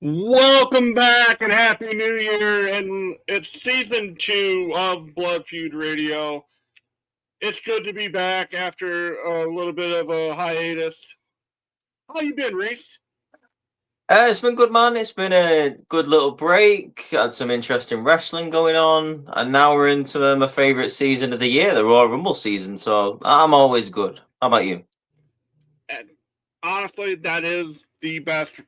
Welcome back and Happy New Year, and it's season 2 of Blood Feud Radio. It's good to be back after a little bit of a hiatus. How you been, Rhys? It's been good, man. It's been a good little break. Had some interesting wrestling going on, and now we're into my favorite season of the year, the Royal Rumble season. So I'm always good. How about you? And honestly, that is the best.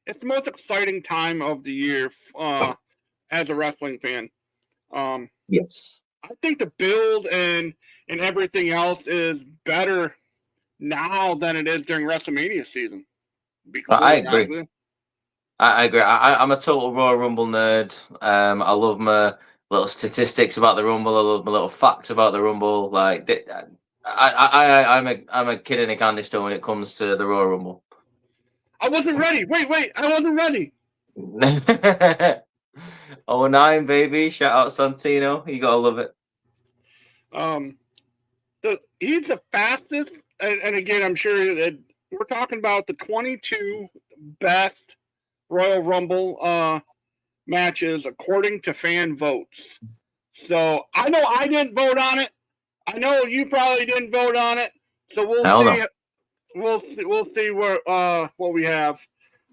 It's the most exciting time of the year as a wrestling fan. Yes. I think the build and everything else is better now than it is during WrestleMania season. I agree. I agree. I'm a total Royal Rumble nerd. I love my little statistics about the Rumble. I love my little facts about the Rumble. Like, I'm a kid in a candy store when it comes to the Royal Rumble. I wasn't ready. Wait. I wasn't ready. 09, baby. Shout out Santino. You gotta love it. He's the fastest, and again, I'm sure that we're talking about the 22 best Royal Rumble matches according to fan votes. So I know I didn't vote on it. I know you probably didn't vote on it. So we'll see. No. We'll see what we have.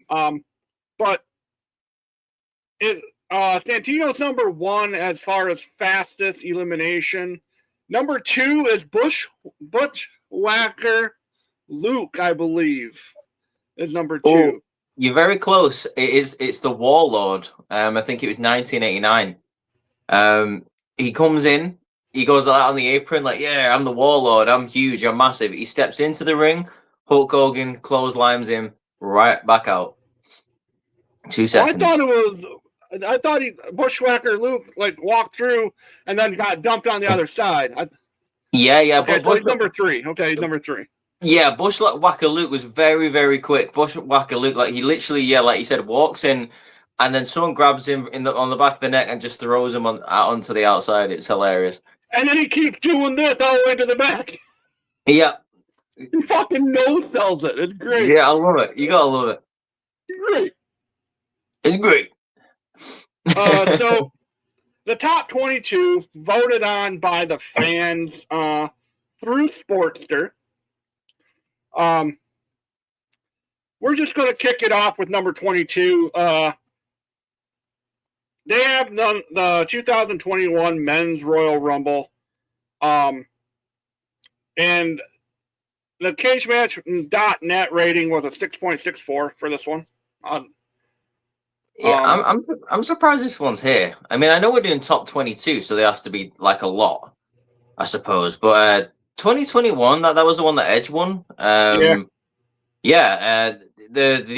But Santino's number 1 as far as fastest elimination. Number 2 is Bushwhacker Luke, I believe, is number 2. Oh, you're very close. It's the Warlord. I think it was 1989. He comes in, he goes out on the apron like, yeah, I'm the Warlord, I'm huge, I'm massive. He steps into the ring, Hulk Hogan clotheslines him right back out. 2 seconds. I thought Bushwhacker Luke like walked through and then got dumped on the other side. Yeah. Okay, so he's number 3. Okay, he's number 3. Yeah, Bushwhacker Luke was very, very quick. Bushwhacker Luke, like he literally, like you said, walks in, and then someone grabs him on the back of the neck and just throws him onto the outside. It's hilarious. And then he keeps doing this all the way to the back. Yeah. He fucking no-sells it. It's great. Yeah, I love it. You gotta love it. Great. It's great. So the top 22 voted on by the fans through Sportster. We're just going to kick it off with number 22. They have the 2021 Men's Royal Rumble. And the CageMatch.net rating was a 6.64 for this one. I'm surprised this one's here. I mean, I know we're doing top 22, so there has to be like a lot, I suppose. But 2021, that was the one that Edge won. The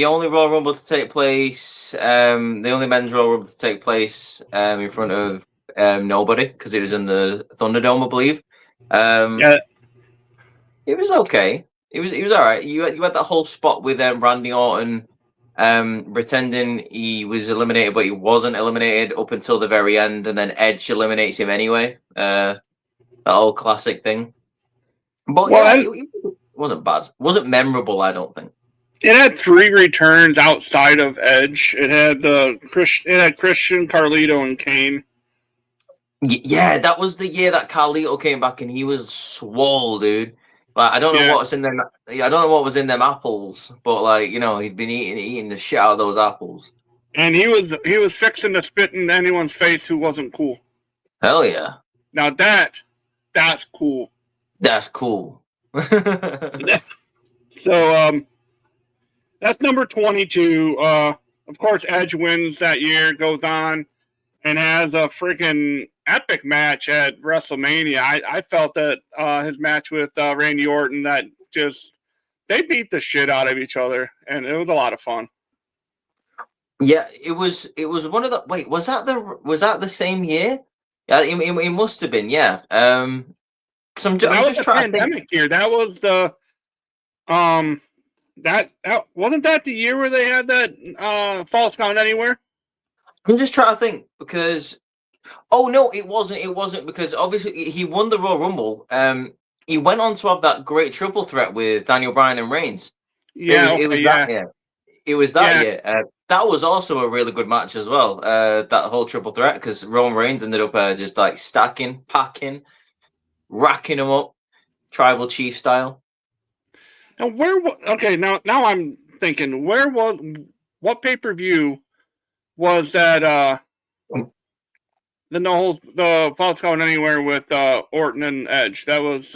only Royal Rumble to take place, the only men's Royal Rumble to take place in front of nobody, because it was in the Thunderdome, I believe. It was okay. It was all right. You had that whole spot with Randy Orton pretending he was eliminated, but he wasn't eliminated up until the very end, and then Edge eliminates him anyway. That old classic thing. But it wasn't bad. It wasn't memorable, I don't think. It had 3 returns outside of Edge. It had Christian, Carlito, and Kane. Yeah, that was the year that Carlito came back, and he was swole, dude. Like, I don't know what was in them. I don't know what was in them apples, but like, you know, he'd been eating the shit out of those apples. And he was fixing to spit in anyone's face who wasn't cool. Hell yeah! Now that's cool. That's cool. So That's number 22. Of course, Edge wins that year, goes on, and has a freaking epic match at WrestleMania. I felt that his match with Randy Orton, that just they beat the shit out of each other, and it was a lot of fun. Yeah, it was one of the wait, was that the same year? Yeah, it must have been, yeah. Because I'm just trying to think. Year. That was the that wasn't that the year where they had that Falls Count Anywhere? I'm just trying to think because oh no, it wasn't because obviously he won the Royal Rumble. He went on to have that great triple threat with Daniel Bryan and Reigns. Yeah, it was that year. It was that year. That was also a really good match as well. That whole triple threat because Roman Reigns ended up just like stacking, packing, racking them up, tribal chief style. Now now I'm thinking what pay-per-view was that the Falls Count Anywhere with Orton and Edge? That was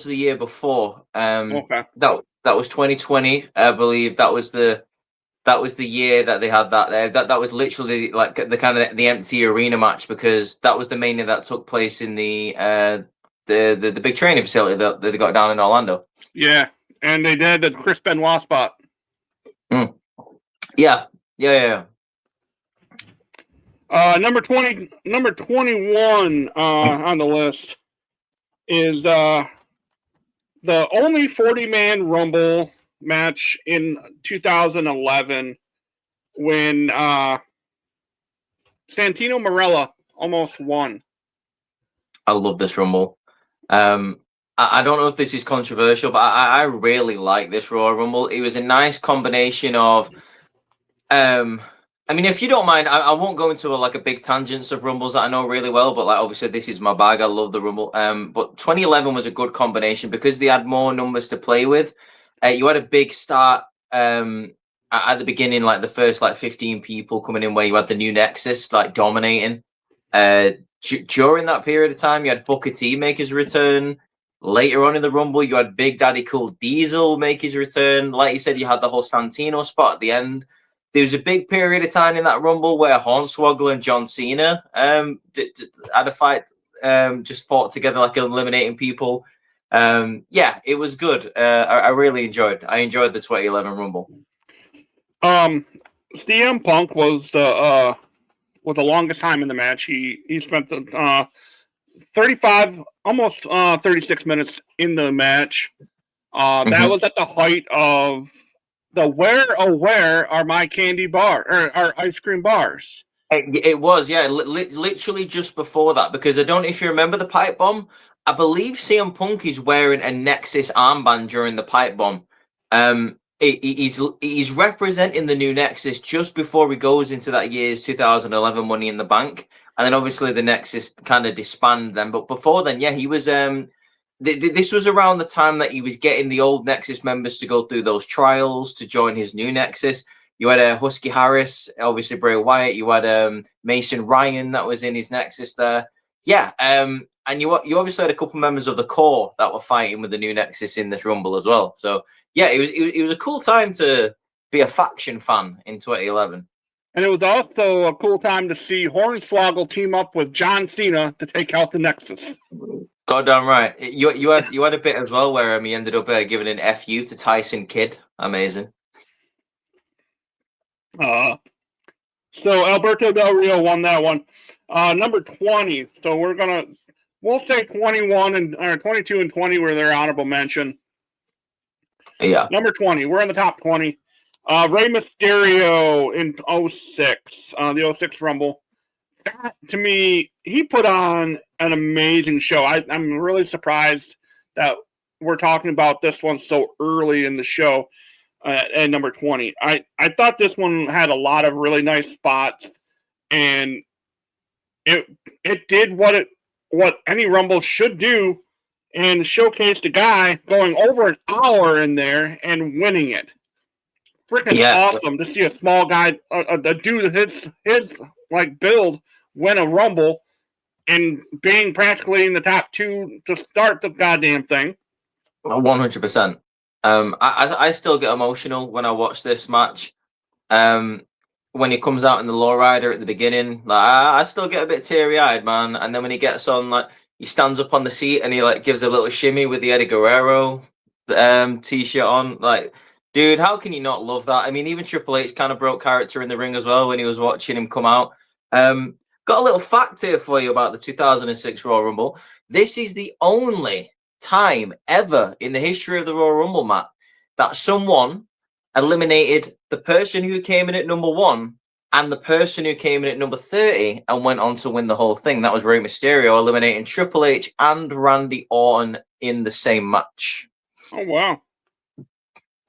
the year before. Okay. That was 2020, I believe. That was the year that they had that was literally like the kind of the empty arena match because that was the Mania that took place in the big training facility that they got down in Orlando. Yeah, and they did the Chris Benoit spot. Mm. Yeah. Number 21 on the list is the only 40-man Rumble match in 2011 when Santino Marella almost won. I love this Rumble. I don't know if this is controversial, but I really like this Royal Rumble. It was a nice combination of I mean, if you don't mind, I won't go into a big tangents of Rumbles that I know really well, but like obviously this is my bag. I love the Rumble. But 2011 was a good combination because they had more numbers to play with. You had a big start at the beginning, like the first 15 people coming in, where you had the new Nexus dominating. During that period of time, you had Booker T make his return. Later on in the Rumble, you had Big Daddy Cool Diesel make his return. Like you said, you had the whole Santino spot at the end. There was a big period of time in that Rumble where Hornswoggle and John Cena had a fight, just fought together eliminating people. Yeah, it was good. I really enjoyed the 2011 Rumble. CM Punk was the longest time in the match. He spent the 35, almost 36 minutes in the match. That was at the height of the where are my candy bar or our ice cream bars? It was, yeah, literally just before that, because I don't know if you remember the pipe bomb. I believe CM Punk is wearing a Nexus armband during the pipe bomb. He's representing the new Nexus just before he goes into that year's 2011 Money in the Bank, and then obviously the Nexus kind of disbanded them. But before then, yeah, he was. This was around the time that he was getting the old Nexus members to go through those trials to join his new Nexus. You had Husky Harris, obviously Bray Wyatt. You had Mason Ryan that was in his Nexus there. Yeah, and you obviously had a couple members of the core that were fighting with the new Nexus in this Rumble as well. So yeah, it was a cool time to be a faction fan in 2011. And it was also a cool time to see Hornswoggle team up with John Cena to take out the Nexus. Goddamn right. You had a bit as well where he ended up giving an FU to Tyson Kidd. Amazing. So Alberto Del Rio won that one. Number 20. So we'll say 21 or 22 and 20 were their honorable mention. Yeah. Number 20. We're in the top 20. Rey Mysterio in 06, the 06 Rumble. That, to me, he put on an amazing show. I'm really surprised that we're talking about this one so early in the show at number 20. I thought this one had a lot of really nice spots, and it did what any Rumble should do, and showcased a guy going over an hour in there and winning it. Freaking awesome to see a small guy, a dude his build win a Rumble and being practically in the top two to start the goddamn thing. 100%. I still get emotional when I watch this match. When he comes out in the lowrider at the beginning, like I still get a bit teary eyed, man. And then when he gets on, like he stands up on the seat and he like gives a little shimmy with the Eddie Guerrero t-shirt on, like. Dude, how can you not love that? I mean, even Triple H kind of broke character in the ring as well when he was watching him come out. Got a little fact here for you about the 2006 Royal Rumble. This is the only time ever in the history of the Royal Rumble, Matt, that someone eliminated the person who came in at number 1 and the person who came in at number 30 and went on to win the whole thing. That was Rey Mysterio eliminating Triple H and Randy Orton in the same match. Oh, wow.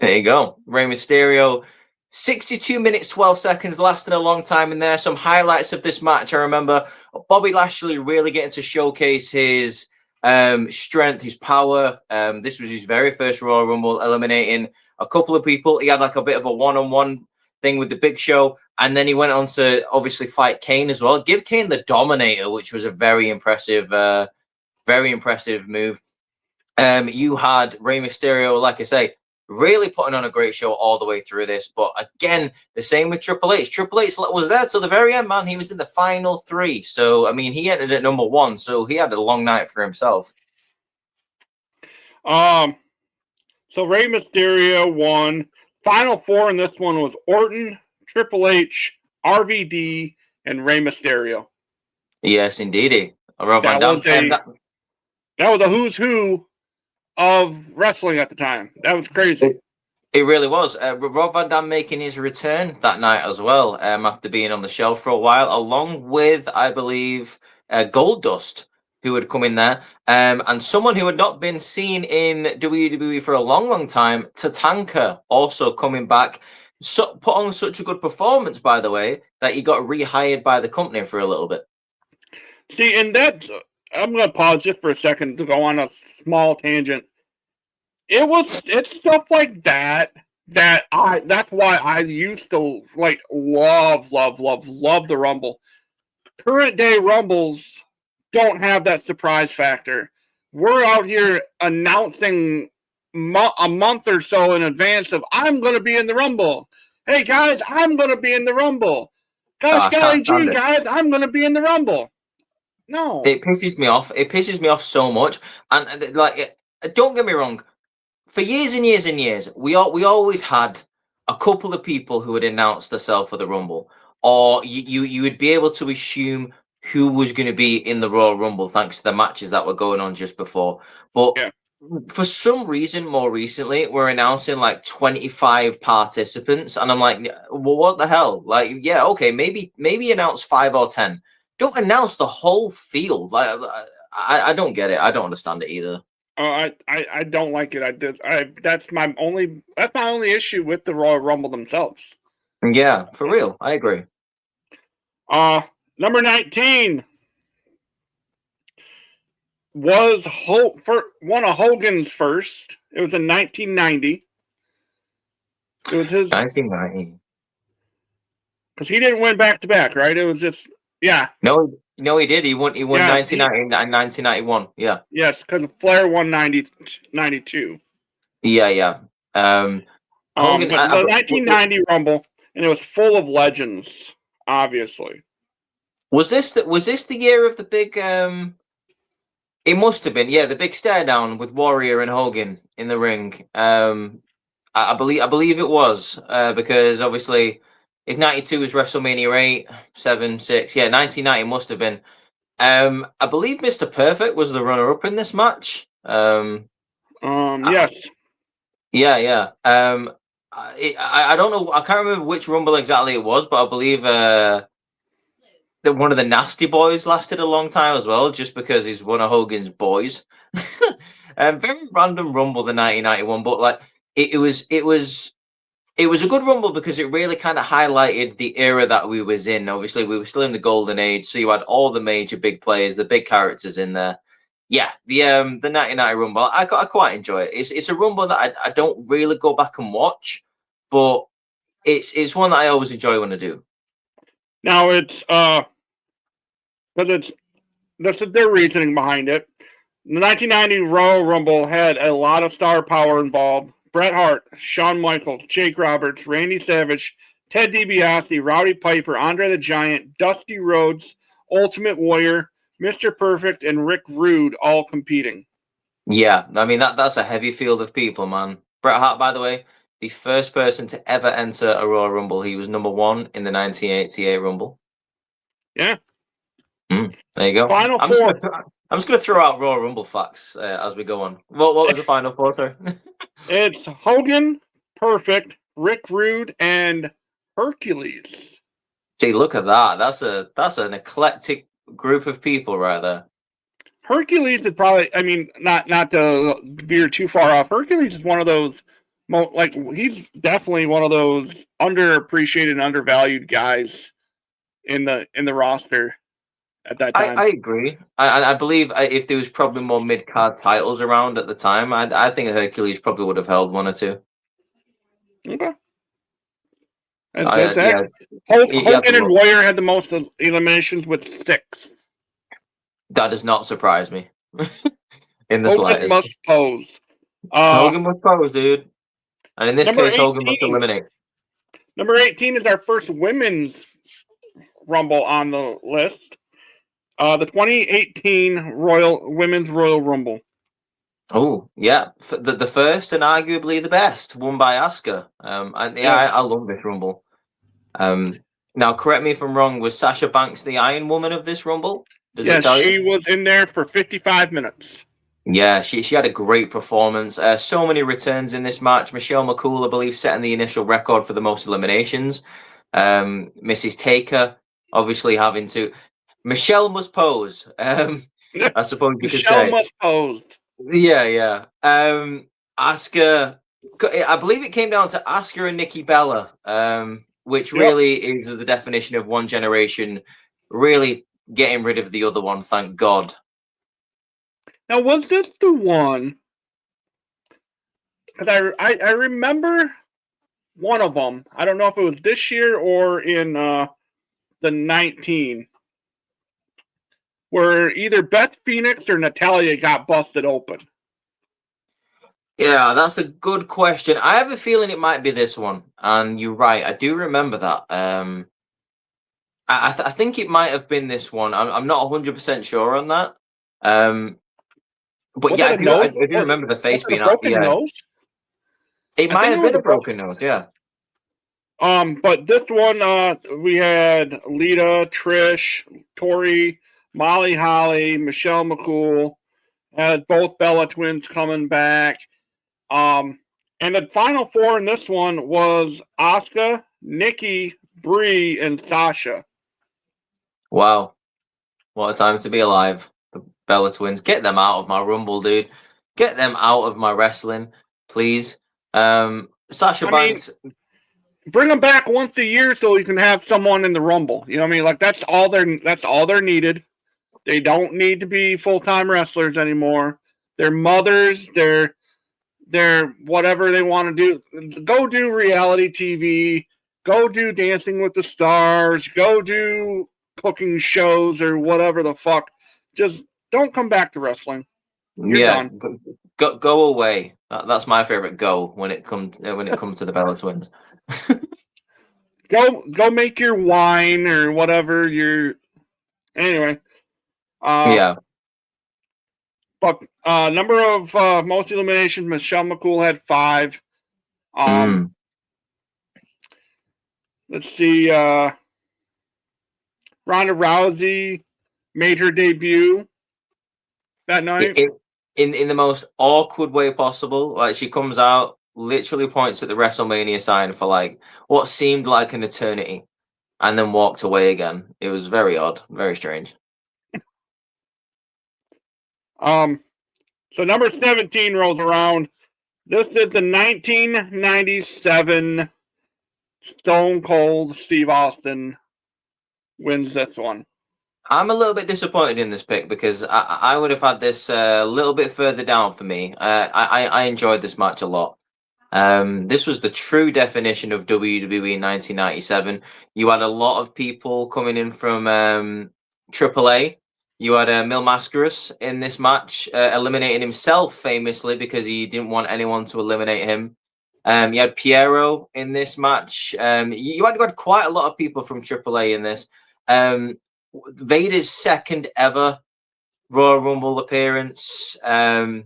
There you go. Rey Mysterio, 62 minutes, 12 seconds, lasted a long time in there. Some highlights of this match. I remember Bobby Lashley really getting to showcase his strength, his power. This was his very first Royal Rumble, eliminating a couple of people. He had like a bit of a one-on-one thing with the Big Show. And then he went on to obviously fight Kane as well. Give Kane the Dominator, which was a very impressive move. You had Rey Mysterio, like I say, really putting on a great show all the way through this. But again, the same with Triple H. Triple H was there till the very end, man. He was in the final 3. So, I mean, he entered at number 1. So he had a long night for himself. So Rey Mysterio won. Final 4 in this one was Orton, Triple H, RVD, and Rey Mysterio. Yes, indeed. That was a who's who of wrestling at the time. That was crazy. It really was. Rob Van Dam making his return that night as well, after being on the shelf for a while, along with, I believe, Goldust, who had come in there, and someone who had not been seen in WWE for a long, long time, Tatanka, also coming back. Put on such a good performance, by the way, that he got rehired by the company for a little bit. See, and that's... I'm going to pause just for a second to go on a small tangent. It's stuff like that's why I used to like love the Rumble. Current day Rumbles don't have that surprise factor. We're out here announcing a month or so in advance of I'm going to be in the Rumble. Hey guys, I'm going to be in the Rumble. Gosh, golly gee, guys, I'm going to be in the Rumble. No, it pisses me off. It pisses me off so much. And like, don't get me wrong. For years and years and years, we always had a couple of people who would announce themselves for the Rumble, or you would be able to assume who was going to be in the Royal Rumble thanks to the matches that were going on just before. But for some reason, more recently, we're announcing like 25 participants, and I'm like, well, what the hell? Like, yeah, okay, maybe announce 5 or 10. Don't announce the whole field. Like, I don't get it. I don't understand it either. I don't like it. That's my only issue with the Royal Rumble themselves. Yeah, for real. I agree. Number 19 was one of Hogan's first. It was in 1990. It was his 1990. Because he didn't win back to back, right? It was just No, he did. He won 1990 and 1991. Yeah. Yes, because Flair won 92. Yeah. Hogan, but the 1990 Rumble, and it was full of legends, obviously. Was this the year of the big it must have been, yeah, the big stare down with Warrior and Hogan in the ring. I believe it was, because obviously if 92 was WrestleMania 8, 7, 6, 1990 must have been. I believe Mr. Perfect was the runner-up in this match. Yes. Yeah. I don't know. I can't remember which Rumble exactly it was, but I believe that one of the Nasty Boys lasted a long time as well, just because he's one of Hogan's boys. Very random Rumble, the 1991, but like it was a good Rumble because it really kind of highlighted the era that we was in. Obviously, we were still in the golden age, so you had all the major big players, the big characters in there. Yeah, the 1990 Rumble, I quite enjoy it. It's a Rumble that I don't really go back and watch, but it's one that I always enjoy when I do. Now it's because that's their reasoning behind it. The 1990 Royal Rumble had a lot of star power involved. Bret Hart, Shawn Michaels, Jake Roberts, Randy Savage, Ted DiBiase, Rowdy Piper, Andre the Giant, Dusty Rhodes, Ultimate Warrior, Mr. Perfect, and Rick Rude all competing. Yeah, I mean that's a heavy field of people, man. Bret Hart, by the way, the first person to ever enter a Royal Rumble. He was number 1 in the 1988 Rumble. Yeah. There you go. Final I'm four. just gonna throw out Royal Rumble facts as we go on. What was the final four, sir? It's Hogan, Perfect, Rick Rude, and Hercules. Gee, look at that. That's an eclectic group of people right there. Hercules is probably, I mean, not to veer too far off. Hercules is one of those, like, he's definitely one of those underappreciated and undervalued guys in the roster at that time. I agree. I believe if there was probably more mid-card titles around at the time, I think Hercules probably would have held 1 or 2. Okay. Yeah, Hogan and Warrior had the most eliminations with 6. That does not surprise me in the Hogan slightest. must pose. Hogan must pose, dude. And in this case, 18, Hogan must eliminate. Number 18 is our first women's Rumble on the list. The 2018 Women's Royal Rumble. Oh, yeah. The first and arguably the best, won by Asuka. I love this Rumble. Now, correct me if I'm wrong, was Sasha Banks the Iron Woman of this Rumble? Yes, she was in there for 55 minutes. Yeah, she had a great performance. So many returns in this match. Michelle McCool, I believe, setting the initial record for the most eliminations. Mrs. Taker, obviously having to... Michelle must pose. I suppose you could say. Michelle must pose. Yeah. Asuka... I believe it came down to Asuka and Nikki Bella, which really is the definition of one generation really getting rid of the other one, thank God. Now, was this the one? Because I remember one of them. I don't know if it was this year or in the 19, where either Beth Phoenix or Natalya got busted open. Yeah, that's a good question. I have a feeling it might be this one, and you're right. I do remember that. I think it might have been this one. I'm not 100% sure on that. But yeah, I do remember the face being up. Yeah, nose? It might have been a broken nose. Yeah. But this one, we had Lita, Trish, Tori, Molly Holly, Michelle McCool, had both Bella twins coming back. And the final 4 in this one was Asuka, Nikki, Brie, and Sasha. Wow. What a time to be alive. The Bella twins. Get them out of my Rumble, dude. Get them out of my wrestling, please. Sasha Banks. Bring them back once a year so you can have someone in the Rumble. You know what I mean? Like that's all they're needed. They don't need to be full-time wrestlers anymore. They're mothers, they're whatever they want to do. Go do reality TV, go do Dancing with the Stars, go do cooking shows or whatever the fuck. Just don't come back to wrestling. You're done. Go away. That's my favorite go when it comes to the Bella twins. Go make your wine or whatever anyway. Yeah. But number of most eliminations, Michelle McCool had 5. Let's see. Ronda Rousey made her debut that night. In the most awkward way possible. Like she comes out, literally points at the WrestleMania sign for like what seemed like an eternity, and then walked away again. It was very odd, very strange. So number 17 rolls around. This is the 1997 Stone Cold Steve Austin wins this one. I'm a little bit disappointed in this pick because I would have had this a little bit further down for me. I enjoyed this match a lot. This was the true definition of WWE in 1997. You had a lot of people coming in from AAA You had Mil Mascaras in this match, eliminating himself famously because he didn't want anyone to eliminate him. You had Piero in this match. You had quite a lot of people from AAA in this. Vader's second ever Royal Rumble appearance. I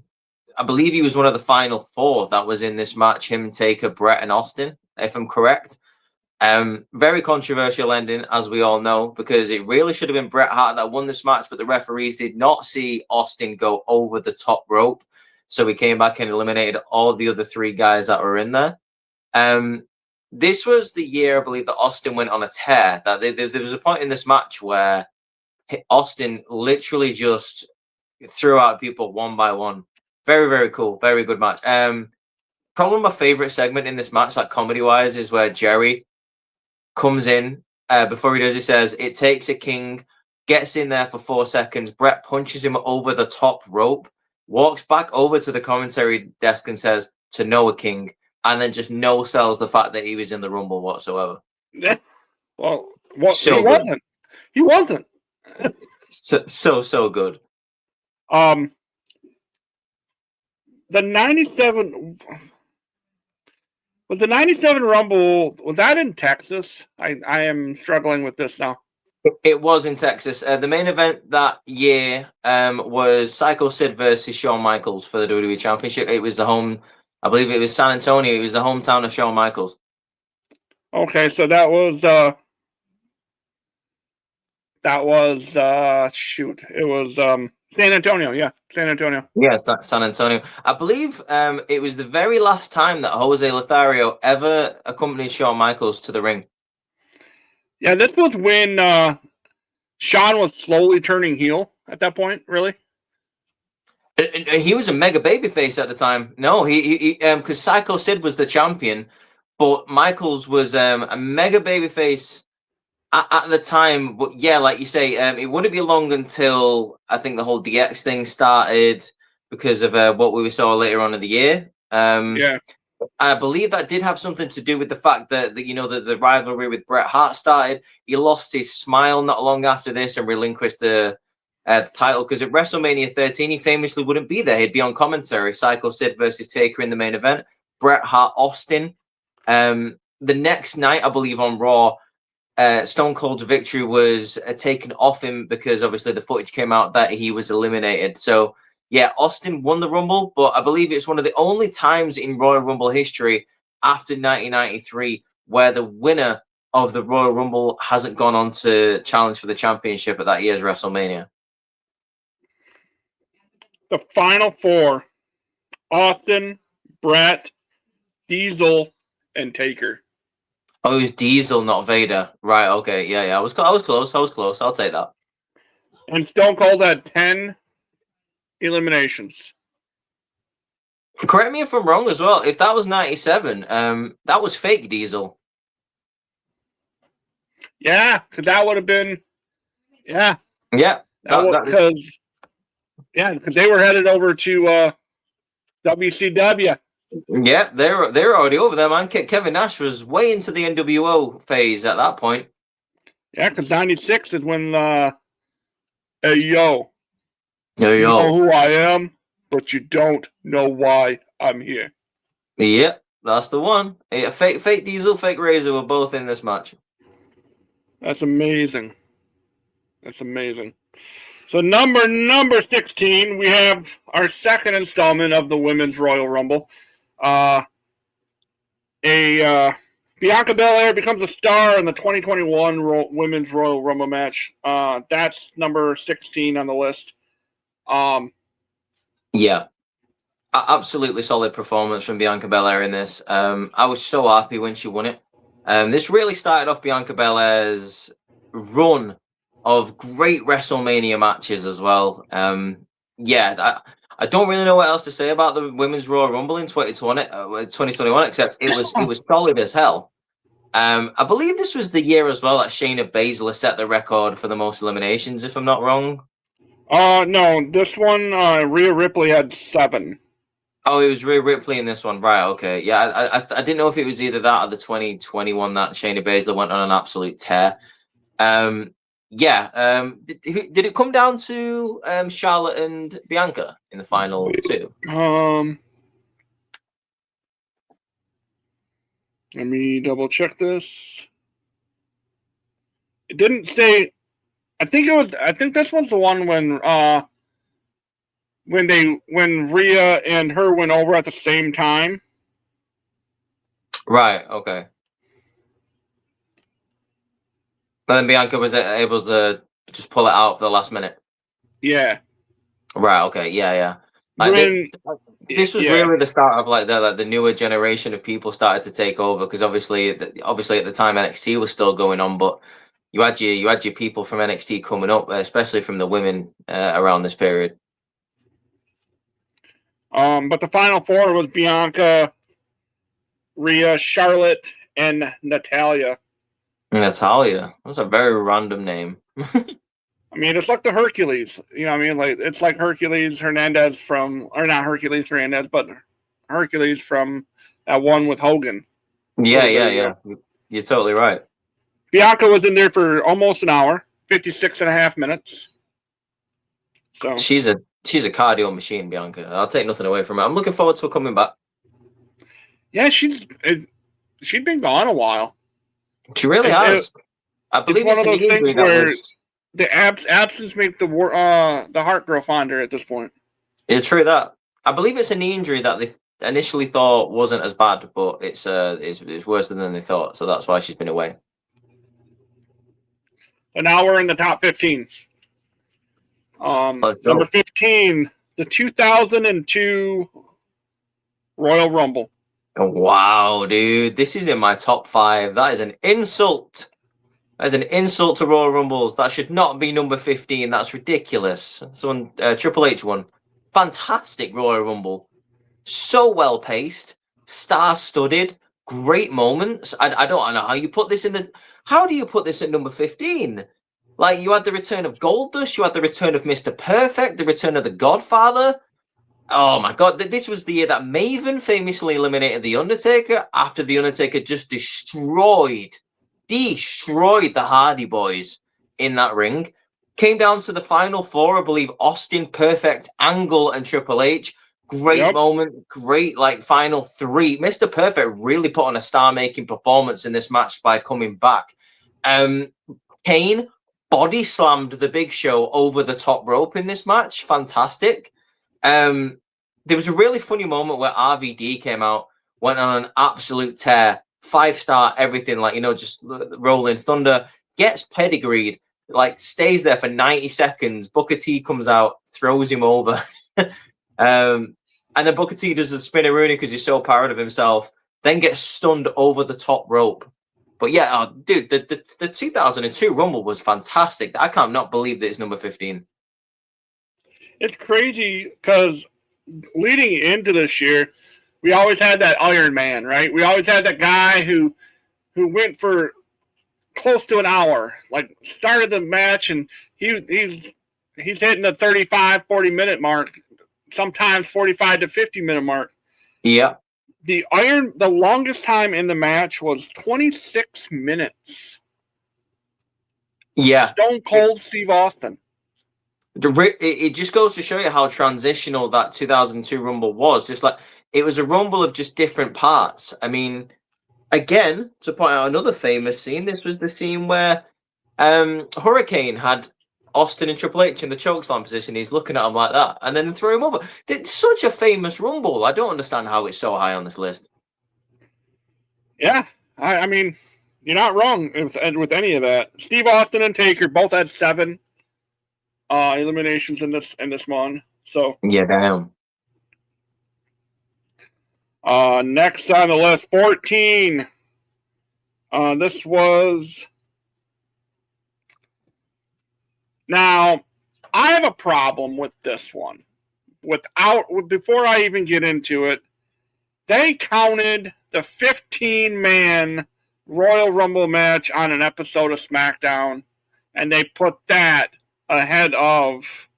believe he was one of the final four that was in this match. Him, Taker, Brett, and Austin, if I'm correct. Very controversial ending, as we all know, because it really should have been Bret Hart that won this match, but the referees did not see Austin go over the top rope. So he came back and eliminated all the other three guys that were in there. This was the year, I believe, that Austin went on a tear. That there was a point in this match where Austin literally just threw out people one by one. Very, very cool. Very good match. Probably my favorite segment in this match, like comedy-wise, is where Jerry comes in. Before he does, he says, "It takes a king," gets in there for 4 seconds. Brett punches him over the top rope, walks back over to the commentary desk and says, "To know a king," and then just no sells the fact that he was in the Rumble whatsoever. Well, so he wasn't. He wasn't. So good. The 97 was the 97 Rumble. Was that in Texas? I am struggling with this now. It was in Texas. The main event that year was Psycho Sid versus Shawn Michaels for the WWE Championship. It was I believe it was San Antonio. It was the hometown of Shawn Michaels. Okay, so that was shoot. It was San Antonio. Yeah, San Antonio. Yeah, San Antonio. I believe it was the very last time that Jose Lothario ever accompanied Shawn Michaels to the ring. Yeah, this was when Shawn was slowly turning heel at that point, really? He was a mega babyface at the time. No, he because Psycho Sid was the champion, but Michaels was a mega babyface at the time. But yeah, like you say, it wouldn't be long until I think the whole DX thing started because of what we saw later on in the year. Yeah. I believe that did have something to do with the fact that the rivalry with Bret Hart started. He lost his smile not long after this and relinquished the title because at WrestleMania 13 he famously wouldn't be there. He'd be on commentary. Psycho Sid versus Taker in the main event. Bret Hart, Austin. The next night, I believe on Raw, Stone Cold's victory was taken off him because obviously the footage came out that he was eliminated. So yeah, Austin won the Rumble, but I believe it's one of the only times in Royal Rumble history after 1993 where the winner of the Royal Rumble hasn't gone on to challenge for the championship at that year's WrestleMania. The final four: Austin, Bret, Diesel, and Taker. Oh, Diesel, not Vader. Right, okay. Yeah. I was close. I'll take that. And Stone Cold had 10 eliminations. Correct me if I'm wrong as well. If that was 97, that was fake Diesel. Yeah, because that would have been, yeah. Yeah. Because they were headed over to WCW. Yeah, they're already over there, man. Kevin Nash was way into the NWO phase at that point. Yeah, because 96 is when, hey, yo. Yo. You know who I am, but you don't know why I'm here. Yep, that's the one. Yeah, fake Diesel, fake Razor were both in this match. That's amazing. So number 16, we have our second installment of the Women's Royal Rumble. Bianca Belair becomes a star in the 2021 Women's Royal Rumble match. That's number 16 on the list. Yeah, absolutely solid performance from Bianca Belair in this. I was so happy when she won it. This really started off Bianca Belair's run of great WrestleMania matches as well. I don't really know what else to say about the Women's Royal Rumble in 2021, except it was solid as hell. I believe this was the year as well that Shayna Baszler set the record for the most eliminations, if I'm not wrong. No, this one, Rhea Ripley had 7. Oh, it was Rhea Ripley in this one, right? Okay, yeah, I didn't know if it was either that or the 2021 that Shayna Baszler went on an absolute tear. Yeah. Did it come down to Charlotte and Bianca in the final two? Let me double check this. It didn't say. I think this was the one when Rhea and her went over at the same time. Right. Okay. And then Bianca was able to just pull it out for the last minute. Yeah. Right. Okay. Yeah. Like this was really the start of like the newer generation of people started to take over, because obviously at the time NXT was still going on, but you had your people from NXT coming up, especially from the women around this period. But the final four was Bianca, Rhea, Charlotte, and Natalya. Natalia. That's a very random name. I mean, it's like the Hercules. You know what I mean? Like it's like Hercules Hernandez from, or not Hercules Hernandez, but Hercules from that one with Hogan. Yeah. You're totally right. Bianca was in there for almost an hour, 56.5 minutes. So she's a cardio machine, Bianca. I'll take nothing away from her. I'm looking forward to her coming back. Yeah, she'd been gone a while. She really has. I believe it's one of those things where the absence makes the heart grow fonder at this point. It's true that. I believe it's a knee injury that they initially thought wasn't as bad, but it's worse than they thought. So that's why she's been away. And now we're in the top 15. Number 15, the 2002 Royal Rumble. Oh, wow, dude. This is in my top 5. That is an insult. That is an insult to Royal Rumbles. That should not be number 15. That's ridiculous. Someone, Triple H won. Fantastic Royal Rumble. So well paced, star-studded, great moments. I don't know how you put this in the. How do you put this at number 15? Like, you had the return of Goldust, you had the return of Mr. Perfect, the return of the Godfather. Oh my God, this was the year that Maven famously eliminated The Undertaker after The Undertaker just destroyed the Hardy Boys in that ring. Came down to the final four, I believe, Austin, Perfect, Angle, and Triple H. Great moment, great final three. Mr. Perfect really put on a star-making performance in this match by coming back. Kane body slammed the Big Show over the top rope in this match. Fantastic. There was a really funny moment where RVD came out, went on an absolute tear, 5-star everything, just rolling thunder, gets pedigreed, stays there for 90 seconds. Booker T comes out, throws him over. And then Booker T does the spinneroonie because he's so proud of himself, then gets stunned over the top rope. But yeah, dude, the 2002 Rumble was fantastic. I can't not believe that it's number 15. It's crazy because leading into this year, we always had that Iron Man, right? We always had that guy who went for close to an hour, started the match, and he's hitting the 35, 40-minute mark, sometimes 45 to 50-minute mark. Yeah. The longest time in the match was 26 minutes. Yeah. Stone Cold Steve Austin. It just goes to show you how transitional that 2002 Rumble was. Just it was a Rumble of just different parts. I mean, again, to point out another famous scene, this was the scene where Hurricane had Austin and Triple H in the chokeslam position. He's looking at him like that, and then threw him over. It's such a famous Rumble. I don't understand how it's so high on this list. Yeah, I mean, you're not wrong with any of that. Steve Austin and Taker both had 7 eliminations in this one. So yeah, damn. Next on the list, 14. This was. Now, I have a problem with this one. Before I even get into it, they counted the 15-man Royal Rumble match on an episode of SmackDown, and they put that ahead of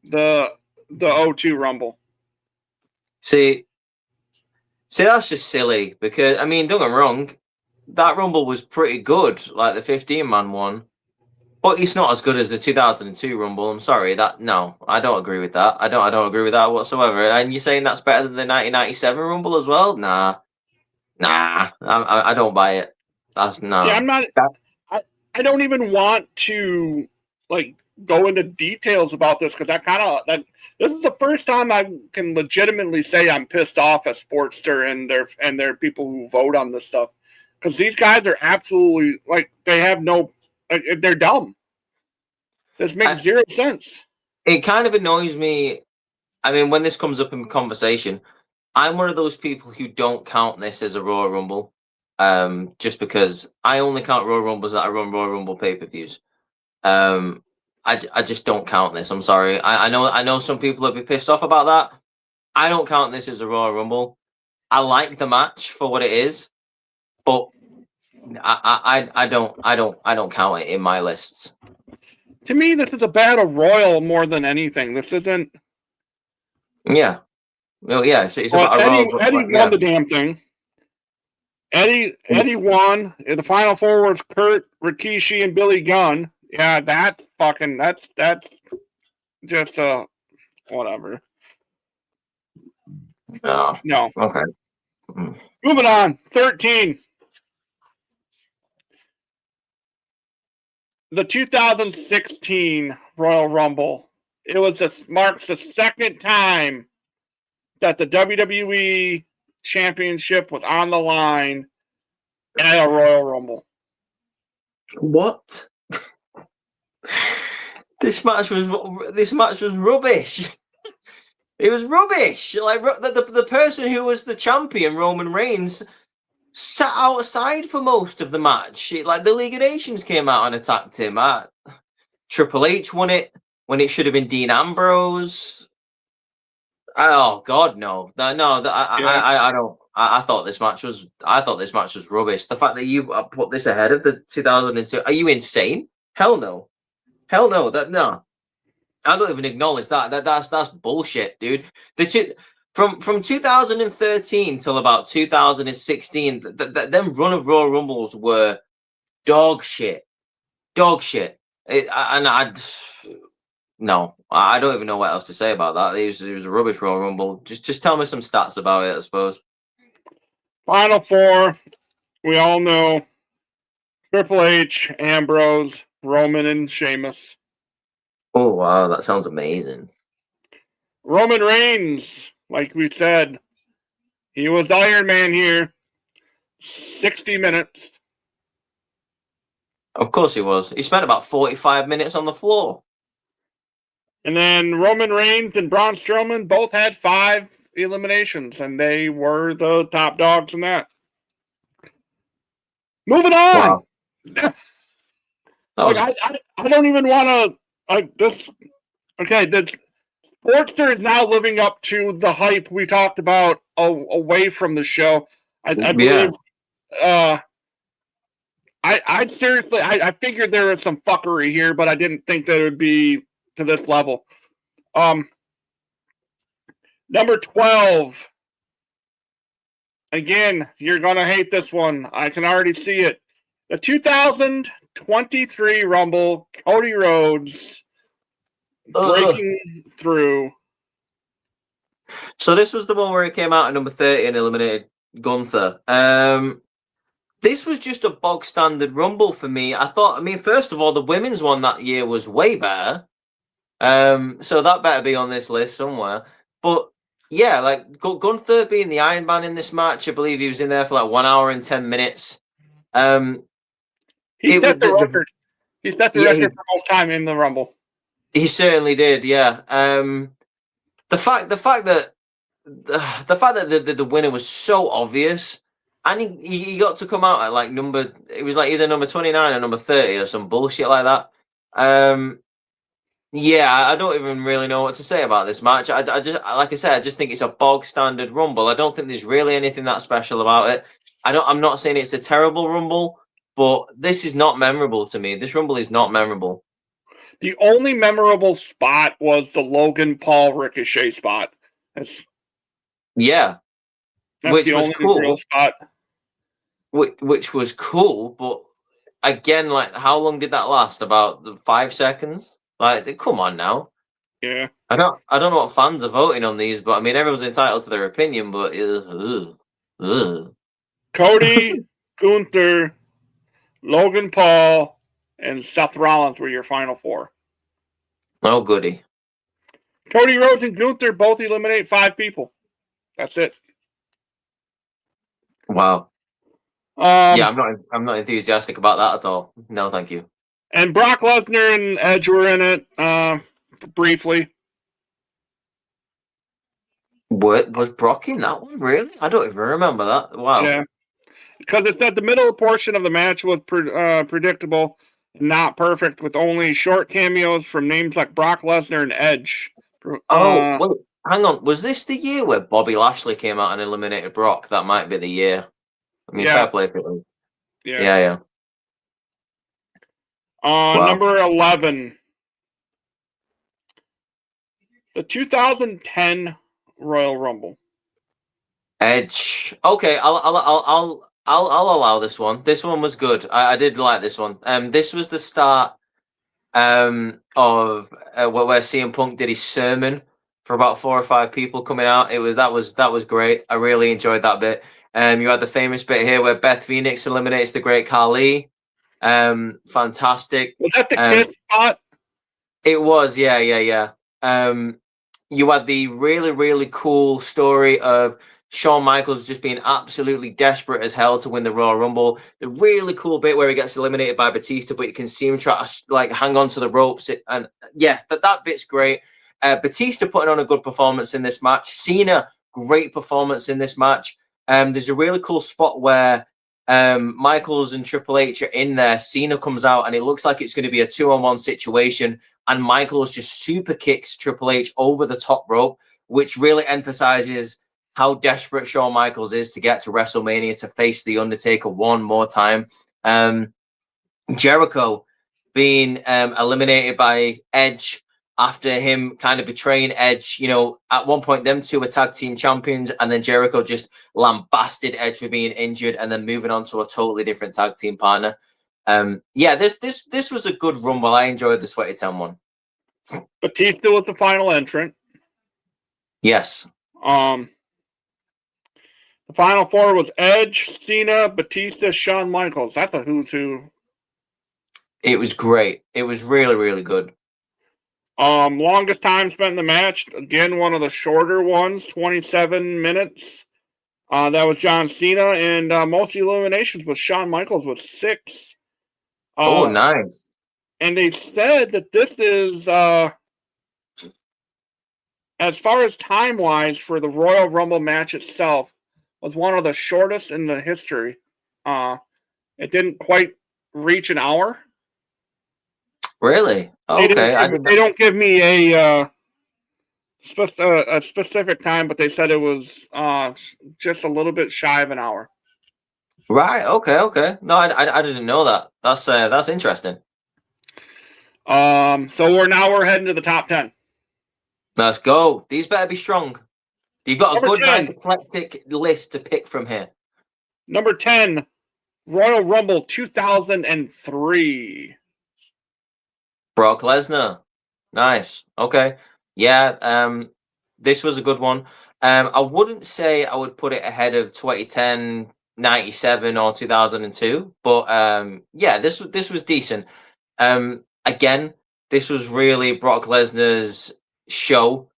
the 02 Rumble. See, that's just silly because, I mean, don't get me wrong, that Rumble was pretty good, like the 15-man one. But it's not as good as the 2002 Rumble. I'm sorry, no, I don't agree with that. I don't agree with that whatsoever. And you're saying that's better than the 1997 Rumble as well? Nah, I don't buy it. That's See, nah. I'm not. I don't even want to like go into details about this because this is the first time I can legitimately say I'm pissed off at Sportster and their people who vote on this stuff because these guys are absolutely like they have no like they're dumb. This makes zero sense. It kind of annoys me. I mean, when this comes up in conversation, I'm one of those people who don't count this as a Royal Rumble. Just because I only count Royal Rumbles that I run Royal Rumble pay-per-views. I just don't count this. I'm sorry. I know some people will be pissed off about that. I don't count this as a Royal Rumble. I like the match for what it is, but I don't count it in my lists. To me, this is a battle royal more than anything. This isn't. Yeah. Well, yeah. It's Well, about a Royal. Eddie won the damn thing. Eddie won. The final four was Kurt, Rikishi, and Billy Gunn. Yeah, that's just whatever. Oh, no. Okay. Moving on. 13. The 2016 Royal Rumble. Marks the second time that the WWE Championship was on the line at a Royal Rumble. What? This match was rubbish. It was rubbish. Like the person who was the champion, Roman Reigns, sat outside for most of the match. Like the League of Nations came out and attacked him. Triple H won it when it should have been Dean Ambrose. Oh God, no. I don't. I thought this match was rubbish. The fact that you put this ahead of the 2002, are you insane? Hell no. No. I don't even acknowledge that. That's bullshit, dude. From 2013 till about 2016, them run of Royal Rumbles were dog shit. No, I don't even know what else to say about that. It was a rubbish Royal Rumble. Just tell me some stats about it, I suppose. Final four, we all know Triple H, Ambrose, Roman, and Sheamus. Oh wow, that sounds amazing. Roman Reigns, like we said, he was Iron Man here. 60 minutes. Of course he was. He spent about 45 minutes on the floor. And then Roman Reigns and Braun Strowman both had 5 eliminations, and they were the top dogs in that. Moving on. Wow. I don't even want to. This Sportster is now living up to the hype we talked about away from the show. I believe. I seriously, I figured there was some fuckery here, but I didn't think that it would be to this level. Number 12. Again, you're gonna hate this one. I can already see it. The 2023 Rumble, Cody Rhodes breaking through. So this was the one where he came out at number 30 and eliminated Gunther. This was just a bog standard Rumble for me. First of all, the women's one that year was way better. So that better be on this list somewhere. But yeah, like Gunther being the Iron Man in this match, I believe he was in there for like 1 hour and 10 minutes. He set the record. He set the record for most time in the Rumble. He certainly did, yeah. The fact that the winner was so obvious, and he got to come out at like it was like either number 29 or number 30 or some bullshit like that. Yeah, I don't even really know what to say about this match. I just, like I said, I just think it's a bog standard Rumble. I don't think there's really anything that special about it. I'm not saying it's a terrible Rumble, but this is not memorable to me. This Rumble is not memorable. The only memorable spot was the Logan Paul Ricochet spot. That's which the was only cool. real spot. which was cool, but again, like, how long did that last? About 5 seconds? Like, come on now. Yeah. I don't know what fans are voting on these, but I mean, everyone's entitled to their opinion. But Cody, Gunther, Logan Paul, and Seth Rollins were your final 4. Oh goody. Cody Rhodes and Gunther both eliminate 5 people. That's it. Wow. Yeah, I'm not enthusiastic about that at all. No, thank you. And Brock Lesnar and Edge were in it briefly. What was Brock in that one? Really? I don't even remember that. Wow. Yeah, because it said the middle portion of the match was predictable, not perfect, with only short cameos from names like Brock Lesnar and Edge. Oh, wait, hang on. Was this the year where Bobby Lashley came out and eliminated Brock? That might be the year. I mean, fair play if it was. Yeah. Wow. Number 11, the 2010 Royal Rumble. Edge. Okay, I'll allow this one. This one was good. I did like this one. This was the start of where CM Punk did his sermon for about 4 or 5 people coming out. That was great. I really enjoyed that bit. You had the famous bit here where Beth Phoenix eliminates the Great Khali. Fantastic. Was that the kiss spot? It was, yeah. You had the really, really cool story of Shawn Michaels just being absolutely desperate as hell to win the Royal Rumble. The really cool bit where he gets eliminated by Batista, but you can see him try to like hang on to the ropes. And yeah, that bit's great. Batista putting on a good performance in this match. Cena, great performance in this match. There's a really cool spot where Michaels and Triple H are in there. Cena comes out and it looks like it's going to be a 2-on-1 situation. And Michaels just super kicks Triple H over the top rope, which really emphasizes how desperate Shawn Michaels is to get to WrestleMania to face The Undertaker one more time. Jericho being eliminated by Edge after him kind of betraying Edge. You know, at one point, them two were tag team champions, and then Jericho just lambasted Edge for being injured and then moving on to a totally different tag team partner. Yeah, this was a good rumble. I enjoyed the 2010 one. Batista was the final entrant. Yes. The final 4 was Edge, Cena, Batista, Shawn Michaels. That's a who's who. It was great. It was really, really good. Longest time spent in the match. Again, one of the shorter ones, 27 minutes. That was John Cena, and most eliminations was Shawn Michaels with 6. Oh, nice. And they said that this is, as far as time-wise for the Royal Rumble match itself, was one of the shortest in the history. It didn't quite reach an hour. Really? Okay. They don't give me a specific time, but they said it was just a little bit shy of an hour. Right. Okay. No, I didn't know that. That's interesting. So we're heading to the top 10. Let's go. These better be strong. You've got Number a good, 10. nice eclectic list to pick from here. Number 10, Royal Rumble 2003. Brock Lesnar. Nice. Okay. Yeah. This was a good one. I wouldn't say I would put it ahead of 2010, 97, or 2002, but yeah, this was decent. Again, this was really Brock Lesnar's show,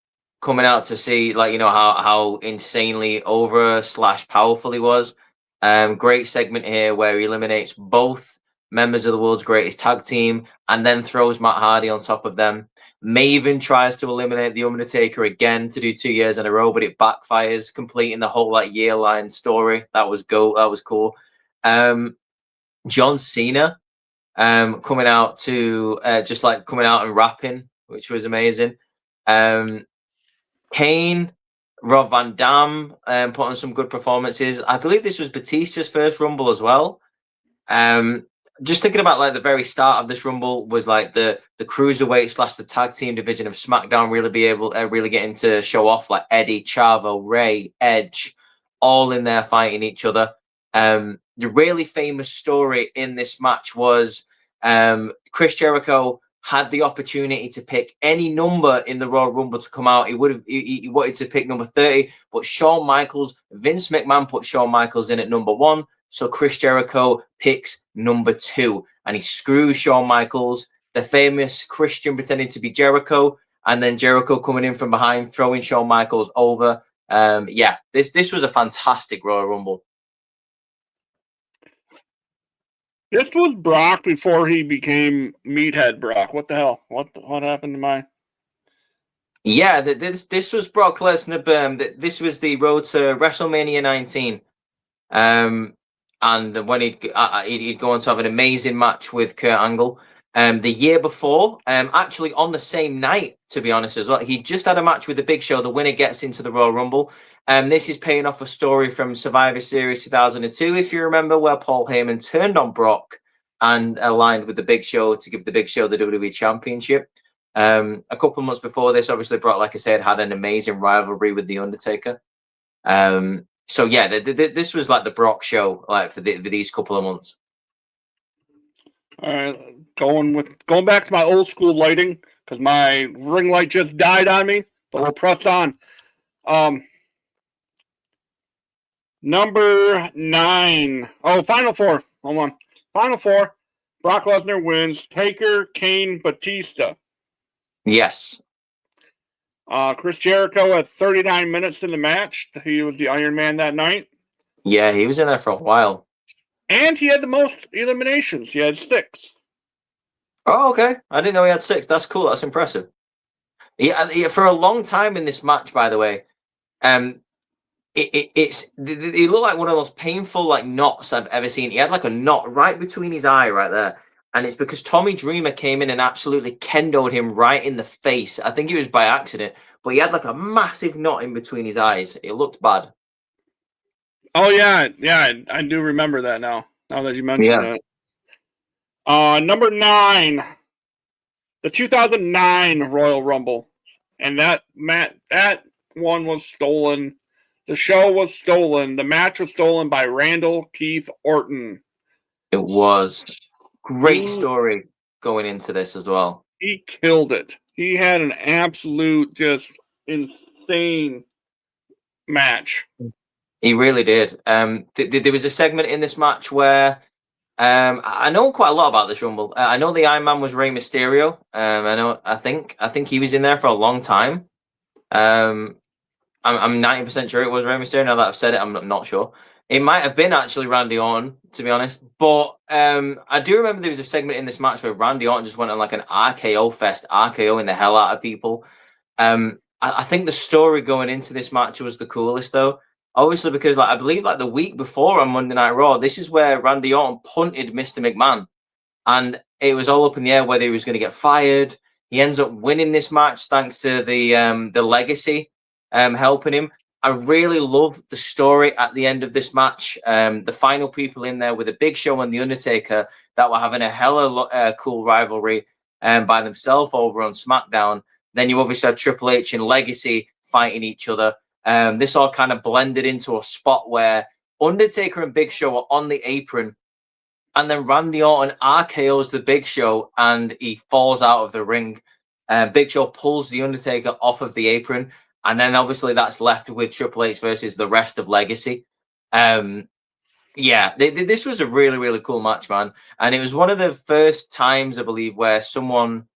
coming out to see, like, you know, how insanely over / powerful he was. Great segment here where he eliminates both members of the world's greatest tag team and then throws Matt Hardy on top of them. Maven tries to eliminate The Undertaker again to do 2 years in a row, but it backfires, completing the whole like year-line story. That was cool. John Cena coming out to just like coming out and rapping, which was amazing. Kane, Rob Van Dam put on some good performances. I believe this was Batista's first Rumble as well. Just thinking about like the very start of this Rumble was like the cruiserweight / the tag team division of SmackDown really getting to show off, like Eddie, Chavo, Ray, Edge, all in there fighting each other. the really famous story in this match was Chris Jericho had the opportunity to pick any number in the Royal Rumble to come out. He wanted to pick number 30, but Shawn Michaels, Vince McMahon put Shawn Michaels in at number 1. So Chris Jericho picks number 2, and he screws Shawn Michaels, the famous Christian pretending to be Jericho, and then Jericho coming in from behind, throwing Shawn Michaels over. Yeah, this was a fantastic Royal Rumble. This was Brock before he became Meathead Brock. What the hell? What happened to my? Yeah, this was Brock Lesnar. This was the road to WrestleMania 19. And when he'd go on to have an amazing match with Kurt Angle. The year before, actually on the same night, to be honest as well, he just had a match with the Big Show. The winner gets into the Royal Rumble. This is paying off a story from Survivor Series 2002, if you remember, where Paul Heyman turned on Brock and aligned with the Big Show to give the Big Show the WWE Championship. A couple of months before this, obviously, Brock, like I said, had an amazing rivalry with The Undertaker. So yeah, this was like the Brock show, like for these couple of months. All right, going back to my old school lighting because my ring light just died on me, but we'll press on. Number 9. Oh, Final 4. Hold on. Final 4. Brock Lesnar wins. Taker, Kane, Batista. Yes. Chris Jericho had 39 minutes in the match. He was the Iron Man that night. Yeah, he was in there for a while. And he had the most eliminations. He had 6. Oh, okay. I didn't know he had 6. That's cool. That's impressive. Yeah, for a long time in this match, by the way, he looked like one of the most painful like knots I've ever seen. He had like a knot right between his eye right there. And it's because Tommy Dreamer came in and absolutely kendoed him right in the face. I think it was by accident, but he had like a massive knot in between his eyes. It looked bad. Oh, yeah. Yeah, I do remember that now that you mention it. Number 9, the 2009 Royal Rumble. And that one was stolen. The show was stolen. The match was stolen by Randall Keith Orton. It was. Great story going into this as well. He killed it. He had an absolute just insane match. He really did. There was a segment in this match where I know quite a lot about this Rumble. I know the Iron Man was Rey Mysterio. I think he was in there for a long time. I'm 90% sure it was Rey Mysterio. Now that I've said it, I'm not sure. It might have been actually Randy Orton, to be honest. But I do remember there was a segment in this match where Randy Orton just went on like an RKO fest, RKOing the hell out of people. I think the story going into this match was the coolest, though. Obviously, because like I believe like the week before on Monday Night Raw, this is where Randy Orton punted Mr. McMahon. And it was all up in the air whether he was going to get fired. He ends up winning this match thanks to the legacy helping him. I really love the story at the end of this match. The final people in there with the Big Show and the Undertaker that were having a hella cool rivalry by themselves over on SmackDown. Then you obviously had Triple H and Legacy fighting each other. This all kind of blended into a spot where Undertaker and Big Show are on the apron, and then Randy Orton RKOs the Big Show and he falls out of the ring. Big Show pulls the Undertaker off of the apron. And then obviously that's left with Triple H versus the rest of Legacy. Yeah, this was a really, really cool match, man. And it was one of the first times, I believe, where someone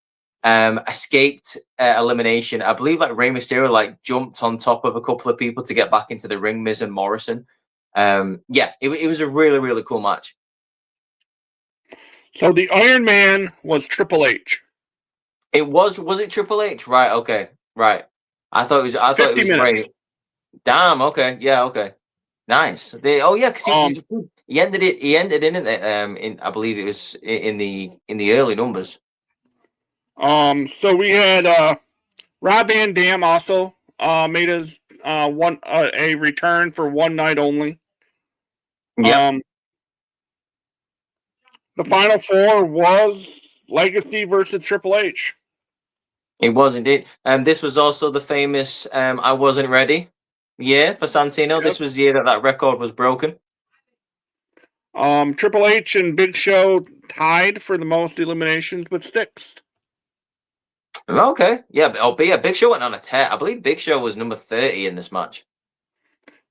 escaped elimination. I believe like Rey Mysterio like jumped on top of a couple of people to get back into the ring, Miz and Morrison. Yeah, it was a really, really cool match. So the Iron Man was Triple H. It was it Triple H? Right, okay, right. I thought it was great. Damn. Okay. Yeah. Okay. Nice. Because he ended in I believe it was in the early numbers. So we had Rob Van Dam also made his a return for one night only. Yeah. The final 4 was Legacy versus Triple H. It was indeed. This was also the famous I Wasn't Ready year for Santino. Yep. This was the year that record was broken. Triple H and Big Show tied for the most eliminations with 6. Okay, yeah, but yeah, Big Show went on a tear. I believe Big Show was number 30 in this match.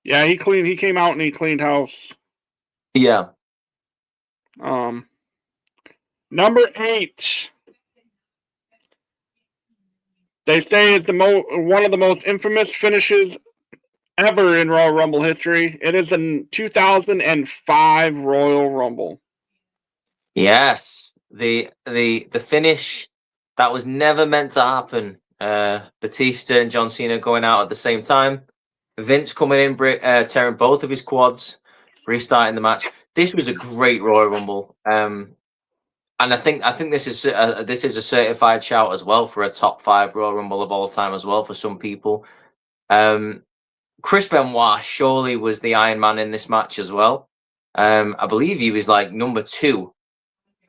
Yeah, he came out and he cleaned house. Yeah. Number 8. They say it's one of the most infamous finishes ever in Royal Rumble history. It is the 2005 Royal Rumble. Yes, the finish that was never meant to happen. Batista and John Cena going out at the same time. Vince coming in, tearing both of his quads, restarting the match. This was a great Royal Rumble. And I think this is a certified shout as well for a top 5 Royal Rumble of all time as well for some people. Chris Benoit surely was the Iron Man in this match as well. I believe he was like number 2.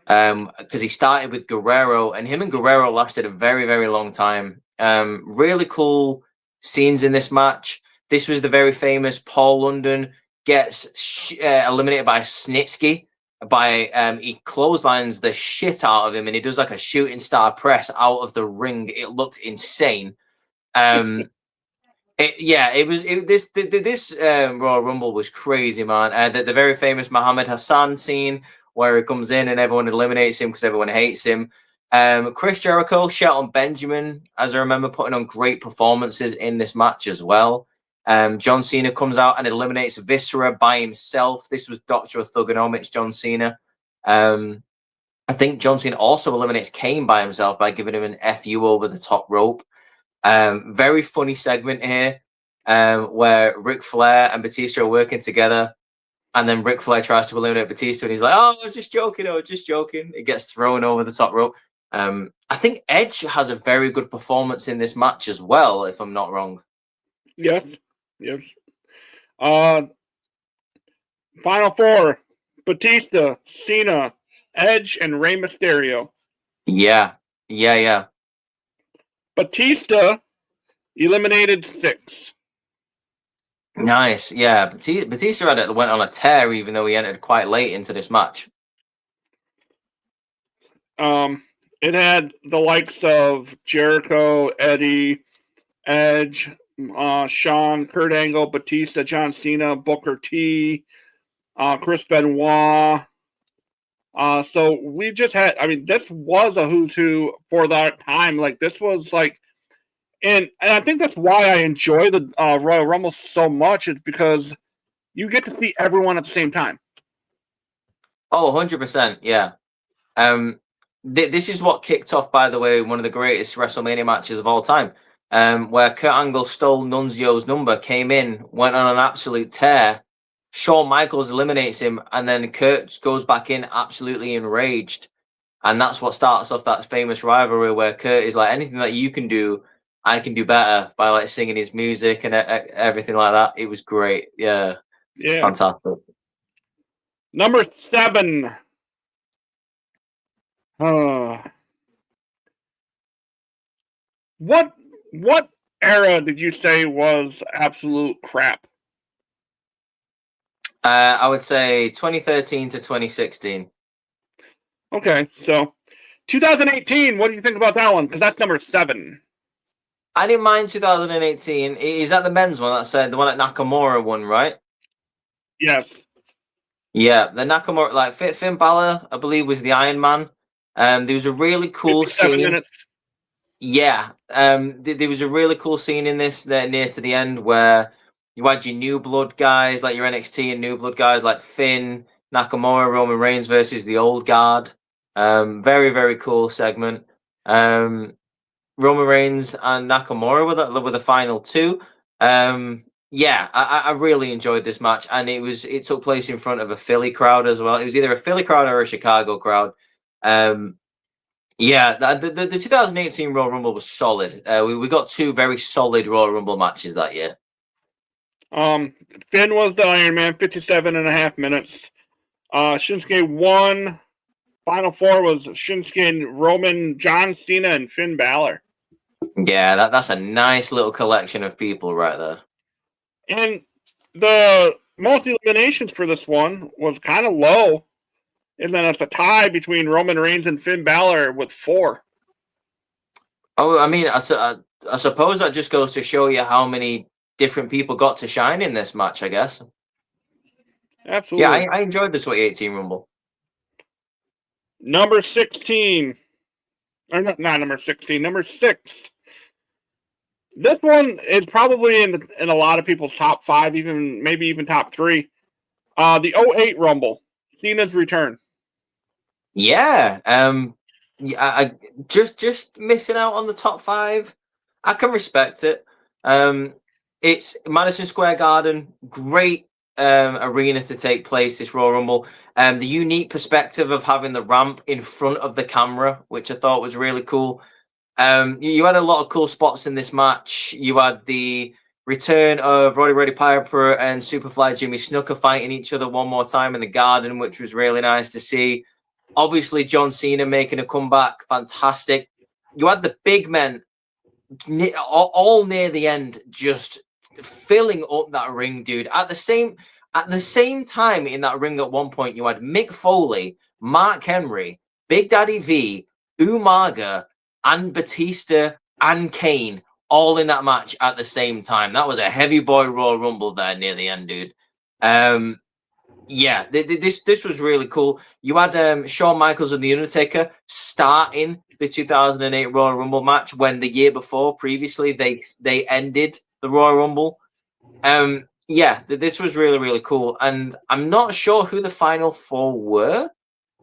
Because he started with Guerrero, and him and Guerrero lasted a very, very long time. Really cool scenes in this match. This was the very famous Paul London gets eliminated by Snitsky. He clotheslines the shit out of him, and he does like a shooting star press out of the ring. It looked insane. This Royal Rumble was crazy, man. The very famous Muhammad Hassan scene where he comes in and everyone eliminates him because everyone hates him. Chris Jericho, Shelton Benjamin, as I remember, putting on great performances in this match as well. John Cena comes out and eliminates Viscera by himself. This was Dr. Thugonomics, John Cena. I think John Cena also eliminates Kane by himself by giving him an FU over the top rope. Very funny segment here where Ric Flair and Batista are working together. And then Ric Flair tries to eliminate Batista, and he's like, "Oh, I was just joking. It gets thrown over the top rope. I think Edge has a very good performance in this match as well, if I'm not wrong. Yes. Final 4: Batista, Cena, Edge, and Rey Mysterio. Yeah. Batista eliminated 6. Nice. Yeah, Batista went on a tear, even though he entered quite late into this match. It had the likes of Jericho, Eddie, Edge, Shawn, Kurt Angle, Batista, John Cena, Booker T, Chris Benoit. So we just had, this was a who's who for that time. Like, this was like, and I think that's why I enjoy the Royal Rumble so much, is because you get to see everyone at the same time. Oh, 100%. Yeah. This is what kicked off, by the way, one of the greatest WrestleMania matches of all time, where Kurt Angle stole Nunzio's number, came in, went on an absolute tear. Shawn Michaels eliminates him, and then Kurt goes back in absolutely enraged. And that's what starts off that famous rivalry where Kurt is like, anything that you can do, I can do better, by like singing his music and everything like that. It was great. Yeah. Fantastic. Number 7. What era did you say was absolute crap? I would say 2013 to 2016. Okay, so 2018. What do you think about that one? Because that's number 7. I didn't mind 2018. Is that the men's one? That's the one that Nakamura won, right? Yes. Yeah, the Nakamura, like Finn Balor, I believe, was the Iron Man. There was a really cool scene. Minutes. Yeah, there was a really cool scene in this near to the end where you had your new blood guys, like your NXT and new blood guys, like Finn, Nakamura, Roman Reigns versus the old guard. Very, very cool segment. Roman Reigns and Nakamura were the final 2. Yeah, I really enjoyed this match, and it took place in front of a Philly crowd as well. It was either a Philly crowd or a Chicago crowd. Yeah, the 2018 Royal Rumble was solid. We got 2 very solid Royal Rumble matches that year. Finn was the Iron Man, 57.5 minutes. Shinsuke won. Final 4 was Shinsuke and Roman, John Cena, and Finn Balor. Yeah, that's a nice little collection of people right there. And the most eliminations for this one was kind of low. And then it's a tie between Roman Reigns and Finn Balor with 4. Oh, I mean, I suppose that just goes to show you how many different people got to shine in this match, I guess. Absolutely. Yeah, I enjoyed the 2018 Rumble. Number 16. Or not number 16, number 6. This one is probably in a lot of people's top 5, maybe even top 3. The 08 Rumble, Cena's return. Yeah, I just missing out on the top 5. I can respect it. It's Madison Square Garden, great arena to take place, this Royal Rumble. The unique perspective of having the ramp in front of the camera, which I thought was really cool. You had a lot of cool spots in this match. You had the return of Roddy Piper and Superfly Jimmy Snuka fighting each other one more time in the Garden, which was really nice to see. Obviously, John Cena making a comeback, fantastic. You had the big men all near the end, just filling up that ring, dude. At the same time, in that ring at one point, you had Mick Foley, Mark Henry, Big Daddy V, Umaga, and Batista and Kane all in that match at the same time. That was a heavy boy Royal Rumble there near the end, dude. Yeah, this was really cool. You had Shawn Michaels and The Undertaker starting the 2008 Royal Rumble match when the year before, previously, they ended the Royal Rumble. Yeah, this was really, really cool. And I'm not sure who the final 4 were,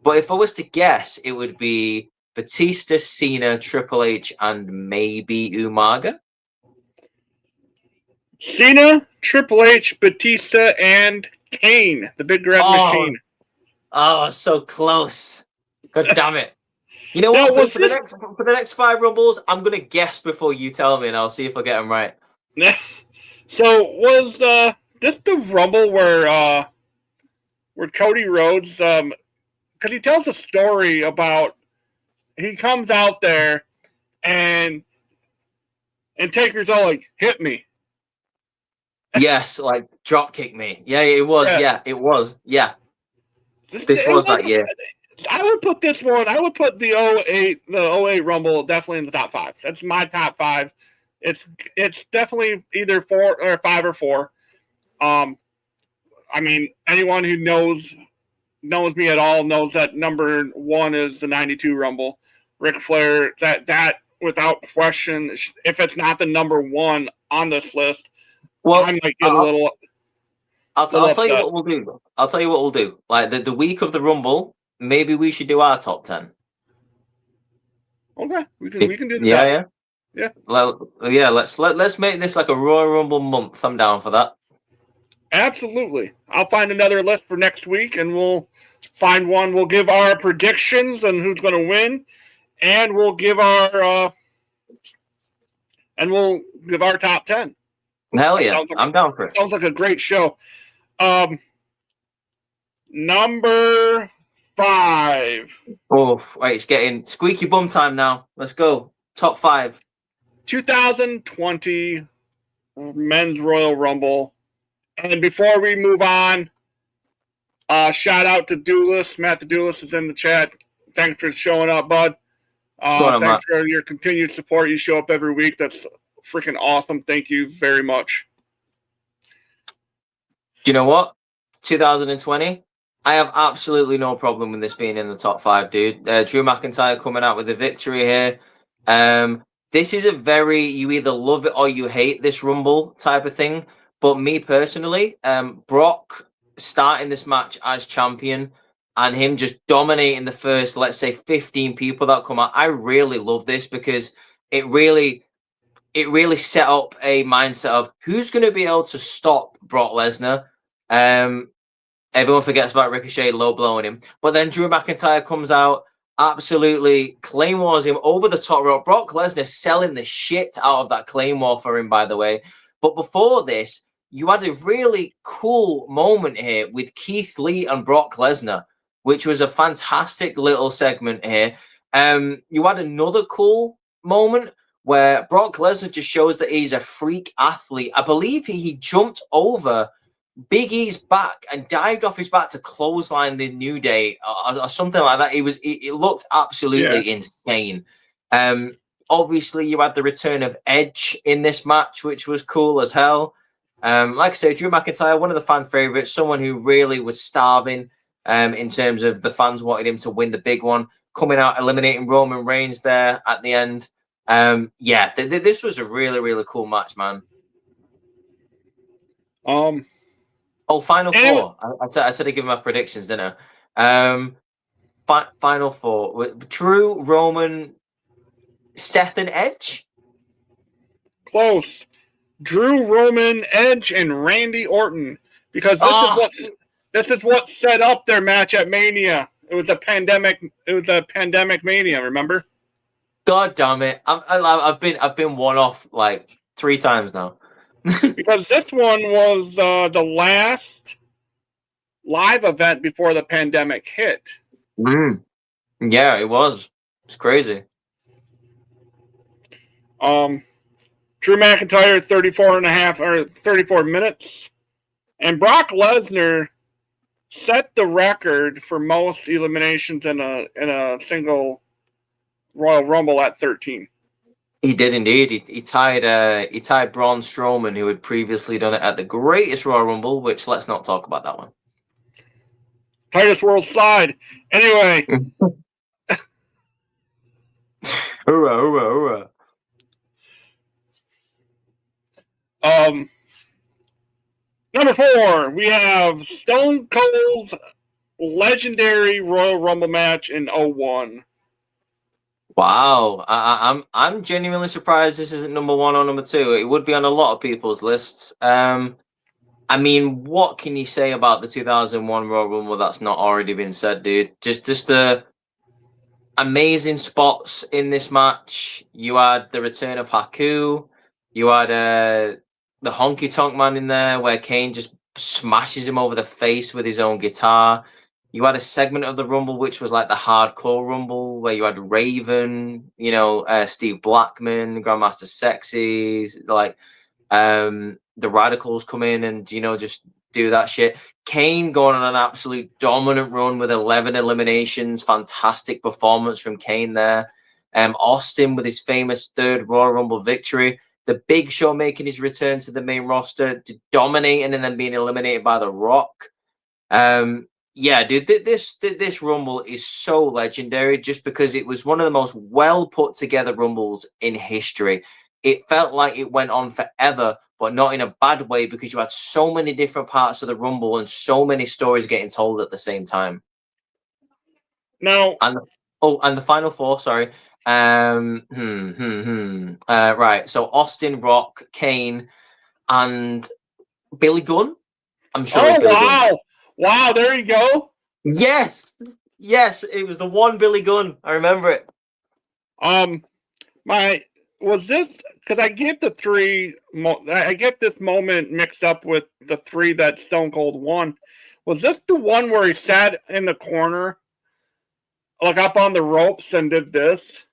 but if I was to guess, it would be Batista, Cena, Triple H, and maybe Umaga. Cena, Triple H, Batista, and Kane, the Big Red Machine. Oh, so close. God damn it. You know what? For the next 5 Rumbles, I'm going to guess before you tell me, and I'll see if I get them right. So was this the Rumble where Cody Rhodes, because he tells a story about he comes out there and Taker's all like, hit me. Yes, like drop kick me. Yeah, it was. Yeah, it was. Yeah. This was that year. I would put this one. I would put the 08 Rumble definitely in the top 5. That's my top 5. It's definitely either 4 or 5 or 4. I mean, anyone who knows me at all knows that number 1 is the 92 Rumble. Ric Flair, that without question, if it's not the number 1 on this list, well, I might get a little. I'll tell you what we'll do. I'll tell you what we'll do. Like the week of the Rumble, maybe we should do our top 10. Okay, we can do that. Yeah. Well, yeah. Let's make this like a Royal Rumble month. I'm down for that. Absolutely. I'll find another list for next week, and we'll find one. We'll give our predictions and who's going to win, and we'll give our top 10. Hell yeah, I'm down for it. Sounds like a great show. Number 5. Oh, wait, it's getting squeaky bum time now. Let's go. Top 5. 2020 Men's Royal Rumble. And before we move on, shout out to Duelist. Matt the Duelist is in the chat. Thanks for showing up, bud. Thanks for your continued support. You show up every week. That's freaking awesome. Thank you very much. Do you know what? 2020, I have absolutely no problem with this being in the top 5, dude. Drew McIntyre coming out with a victory here. This is a very, you either love it or you hate this Rumble type of thing. But me personally, Brock starting this match as champion and him just dominating the first, let's say, 15 people that come out, I really love this because it really set up a mindset of who's going to be able to stop Brock Lesnar. Everyone forgets about Ricochet low blowing him. But then Drew McIntyre comes out, absolutely claymores him over the top rope. Brock Lesnar selling the shit out of that claymore for him, by the way. But before this, you had a really cool moment here with Keith Lee and Brock Lesnar, which was a fantastic little segment here. You had another cool moment where Brock Lesnar just shows that he's a freak athlete. I believe he jumped over Big E's back and dived off his back to clothesline the New Day or something like that. It looked absolutely insane. Obviously, you had the return of Edge in this match, which was cool as hell. Like I said, Drew McIntyre, one of the fan favorites, someone who really was starving in terms of the fans wanted him to win the big one, coming out, eliminating Roman Reigns there at the end. This was a really, really cool match, man. Final four. I said I'd give my predictions, didn't I? Final four. Drew, Roman, Seth, and Edge? Close. Drew, Roman, Edge, and Randy Orton. Because this is what set up their match at Mania. It was a pandemic Mania, remember? God damn it. I've been one off like 3 times now. Because this one was the last live event before the pandemic hit. Yeah, it was. It's crazy. Drew McIntyre 34 minutes. And Brock Lesnar set the record for most eliminations in a single Royal Rumble at 13. He did indeed. He tied Braun Strowman, who had previously done it at the greatest Royal Rumble, which let's not talk about that one. Titus Worldwide. Anyway. Hoorah. Number 4, we have Stone Cold's legendary Royal Rumble match in 01. Wow, I'm genuinely surprised this isn't number 1 or number 2. It would be on a lot of people's lists. I mean, what can you say about the 2001 Royal Rumble that's not already been said, dude? Just the amazing spots in this match. You had the return of Haku. You had the Honky Tonk Man in there, where Kane just smashes him over the face with his own guitar. You had a segment of the Rumble which was like the hardcore Rumble, where you had Raven, Steve Blackman, Grandmaster Sexy, like the Radicals come in and just do that shit. Kane going on an absolute dominant run with 11 eliminations. Fantastic performance from Kane there. Austin with his famous 3rd Royal Rumble victory. The Big Show making his return to the main roster, dominating and then being eliminated by The Rock. Yeah, dude, this Rumble is so legendary just because it was one of the most well put together Rumbles in history. It felt like it went on forever, but not in a bad way, because you had so many different parts of the Rumble and so many stories getting told at the same time. No. And the final 4, sorry. Right. So Austin, Rock, Kane, and Billy Gunn. I'm sure. Oh, wow. Gunn. Wow, there you go. Yes, it was the one Billy Gunn. I remember it. Was this because I get the 3? I get this moment mixed up with the 3 that Stone Cold won. Was this the one where he sat in the corner, like up on the ropes, and did this?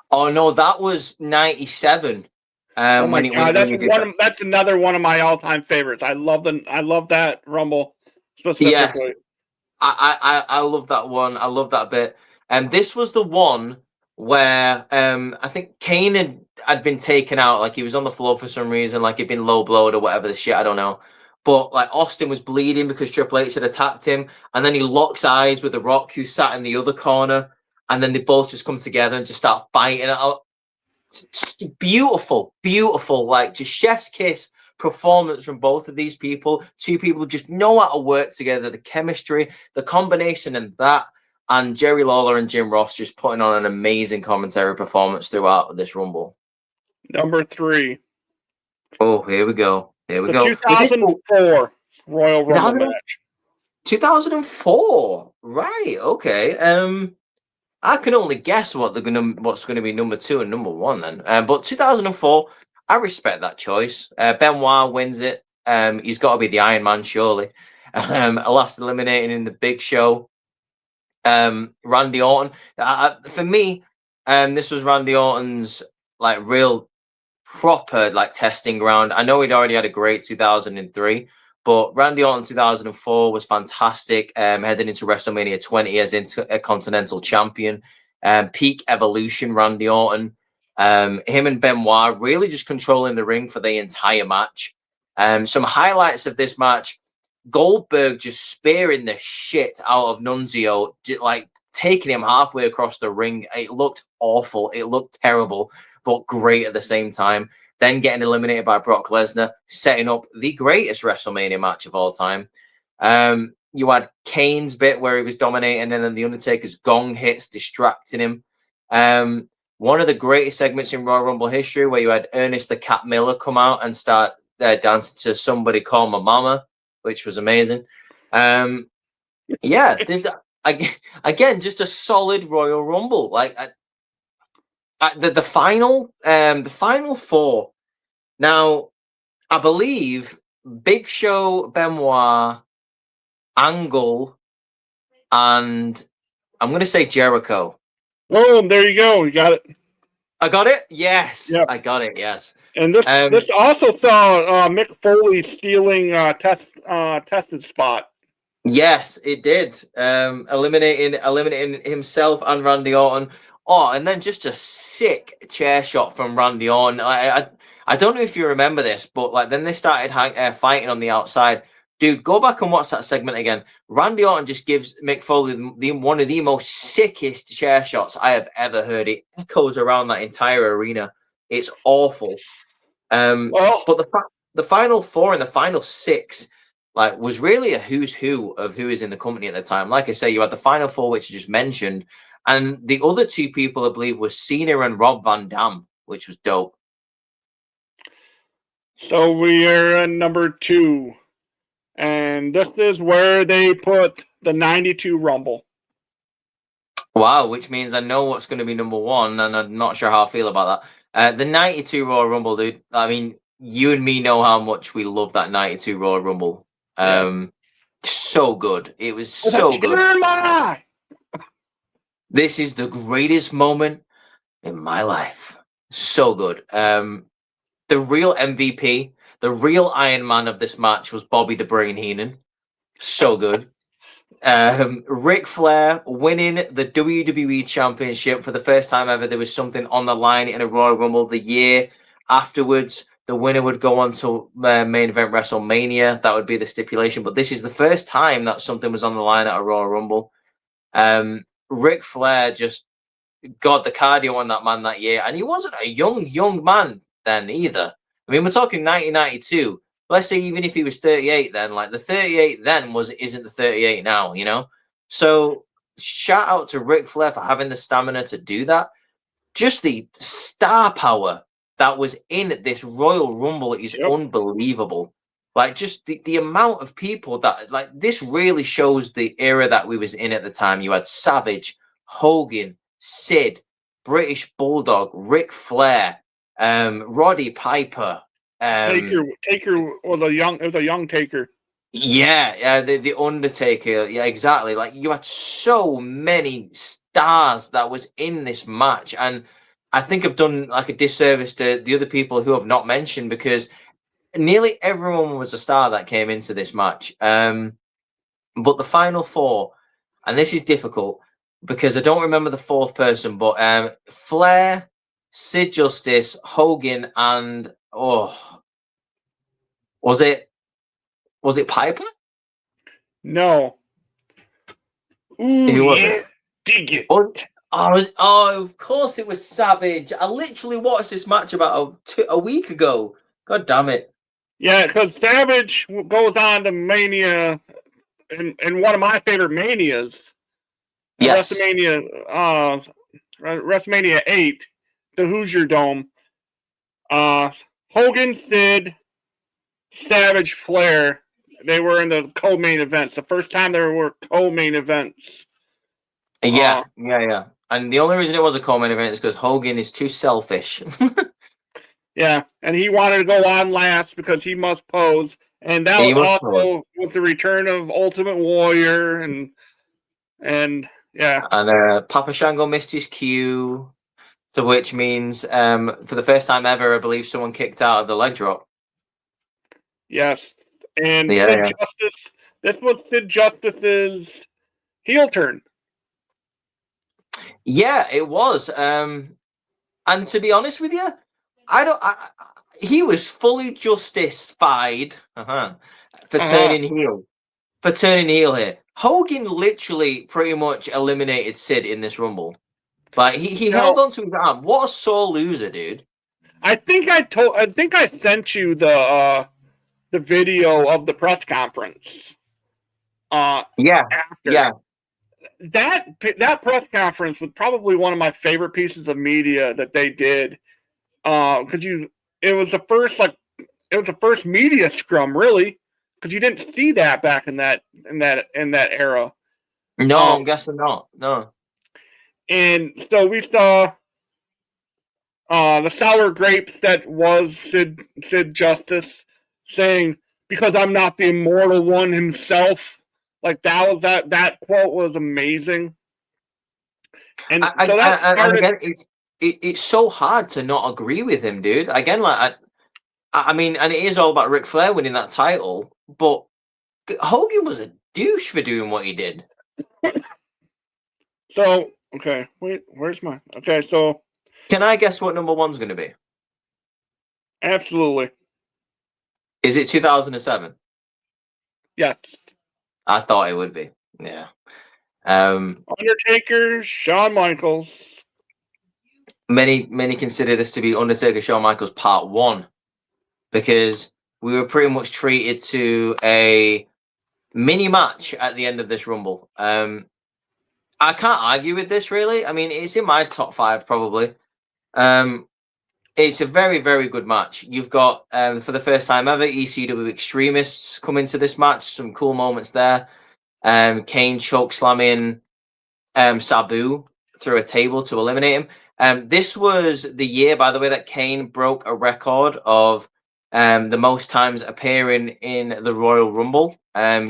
Oh no, that was 97. Oh my god, that's another one of my all-time favorites. I love that Rumble specifically. Yes, I love that one. I love that bit. And this was the one where I think Kane had been taken out, like he was on the floor for some reason, like he'd been low blowed or whatever the shit, I don't know. But like Austin was bleeding because Triple H had attacked him, and then he locks eyes with The Rock, who sat in the other corner, and then they both just come together and just start fighting. It's beautiful, like just chef's kiss performance from both of these people. 2 people just know how to work together, the chemistry, the combination, and Jerry Lawler and Jim Ross just putting on an amazing commentary performance throughout this Rumble. Number 3. Oh, here we go. The 2004 Royal Rumble match. 2004, right? Okay. I can only guess what's going to be number 2 and number 1 then. But 2004, I respect that choice. Benoit wins it. He's got to be the Iron Man, surely. Last eliminating in the Big Show. Randy Orton. For me, this was Randy Orton's like real proper like testing ground. I know he'd already had a great 2003, But Randy Orton 2004 was fantastic. Heading into WrestleMania 20 as Intercontinental Champion. Peak evolution, Randy Orton. Him and Benoit really just controlling the ring for the entire match. Some highlights of this match: Goldberg just spearing the shit out of Nunzio, like taking him halfway across the ring. It looked awful. It looked terrible, but great at the same time. Then getting eliminated by Brock Lesnar, setting up the greatest WrestleMania match of all time. You had Kane's bit where he was dominating, and then the Undertaker's gong hits, distracting him. One of the greatest segments in Royal Rumble history, where you had Ernest the Cat Miller come out and start dancing to Somebody Call My Mama, which was amazing. Yeah, there's again just a solid Royal Rumble. Like the final four. Now, I believe Big Show, Benoit, Angle, and I'm going to say Jericho. Boom! There you go. You got it. I got it. Yes, Yep. I got it. Yes. And this also saw Mick Foley stealing tested spot. Yes, it did. Eliminating himself and Randy Orton. Oh, and then just a sick chair shot from Randy Orton. I don't know if you remember this, but like then they started fighting on the outside. Dude, go back and watch that segment again. Randy Orton just gives Mick Foley one of the most sickest chair shots I have ever heard. It echoes around that entire arena. It's awful. But the final four and the final six, like, was really a who's who of who is in the company at the time. Like I say, you had the final four, which you just mentioned, and the other two people, I believe, was Cena and Rob Van Dam, which was dope. So we are at number 2. And this is where they put the 92 Rumble. Wow, which means I know what's going to be number 1, and I'm not sure how I feel about that. The 92 Royal Rumble, dude. I mean, you and me know how much we love that 92 Royal Rumble. So good. It was so good. This is the greatest moment in my life. So good. The real MVP, the real Iron Man of this match was Bobby the Brain Heenan. So good. Ric Flair winning the WWE Championship for the first time ever. There was something on the line in a Royal Rumble. The year afterwards, the winner would go on to main event WrestleMania. That would be the stipulation. But this is the first time that something was on the line at a Royal Rumble. Ric Flair just got the cardio on that man that year. And he wasn't a young man then either. I mean, we're talking 1992. Let's say even if he was 38 then, like the 38 then isn't the 38 now, you know? So shout out to Ric Flair for having the stamina to do that. Just the star power that was in this Royal Rumble is unbelievable. Like just the amount of people that, like, this really shows the era that we was in at the time. You had Savage, Hogan, Sid, British Bulldog, Ric Flair, Roddy Piper, Taker was a young Taker. Yeah, the Undertaker. Yeah, exactly. Like, you had so many stars that was in this match, and I think I've done like a disservice to the other people who have not mentioned, because nearly everyone was a star that came into this match. But the final four, and this is difficult because I don't remember the fourth person, but Flair, Sid Justice, Hogan, and was it Piper? No. Ooh, who was it? Dig it. Of course it was Savage. I literally watched this match about a week ago. God damn it. Yeah, because Savage goes on to Mania in one of my favorite Manias. Yes. WrestleMania 8, the Hoosier Dome. Hogan, Sid, Savage, Flair. They were in the co-main events. The first time there were co-main events. Yeah. And the only reason it was a co-main event is because Hogan is too selfish. Yeah, and he wanted to go on last because he must pose. And that was also with the return of Ultimate Warrior and yeah. And Papa Shango missed his cue, to which means for the first time ever, I believe someone kicked out of the leg drop. Yes. And Yeah, Sid Justice, this was Sid Justice's heel turn. yeah, it was. And to be honest with you, I don't. He was fully justified for turning heel. For turning heel here, Hogan literally pretty much eliminated Sid in this Rumble. Like he held on to his arm. What a sore loser, dude. I think I sent you the video of the press conference. Yeah, After yeah. that press conference was probably one of my favorite pieces of media that they did. Because it was the first media scrum really, because you didn't see that back in that era. No, I'm guessing not. No. And so we saw the sour grapes that was Sid Justice saying, "Because I'm not the immortal one himself." Like that quote was amazing. And so that started. And again, it's so hard to not agree with him, dude. Again, like I mean, and it is all about Ric Flair winning that title, but Hogan was a douche for doing what he did. So okay, wait, where's my okay? So can I guess what number one's going to be? Absolutely. Is it 2007? Yes. I thought it would be. Yeah. Undertaker, Shawn Michaels. Many consider this to be Undertaker Shawn Michaels Part 1 because we were pretty much treated to a mini match at the end of this Rumble. I can't argue with this really. I mean, it's in my top 5 probably. It's a very, very good match. You've got, for the first time ever, ECW Extremists come into this match. Some cool moments there. Kane choke slamming Sabu through a table to eliminate him. This was the year, by the way, that Kane broke a record of the most times appearing in the Royal Rumble.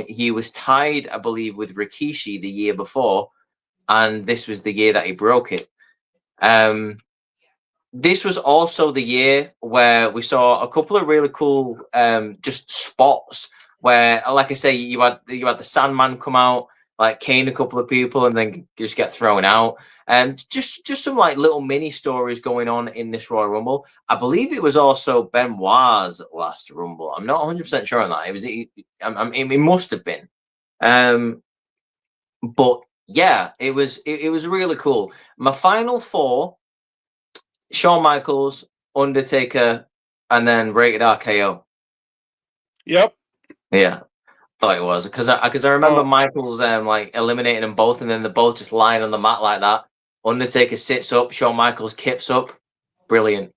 He was tied, I believe, with Rikishi the year before, and this was the year that he broke it. This was also the year where we saw a couple of really cool just spots where, like I say, you had the Sandman come out, like cane a couple of people, and then just get thrown out. And just some like little mini stories going on in this Royal Rumble. I believe it was also Benoit's last Rumble. I'm not 100% sure on that. It must have been. But yeah, it was really cool. My final 4. Shawn Michaels, Undertaker, and then Rated RKO. Yep. Yeah, thought it was because I remember Michaels like eliminating them both, and then they're both just lying on the mat like that. Undertaker sits up, Shawn Michaels kips up. Brilliant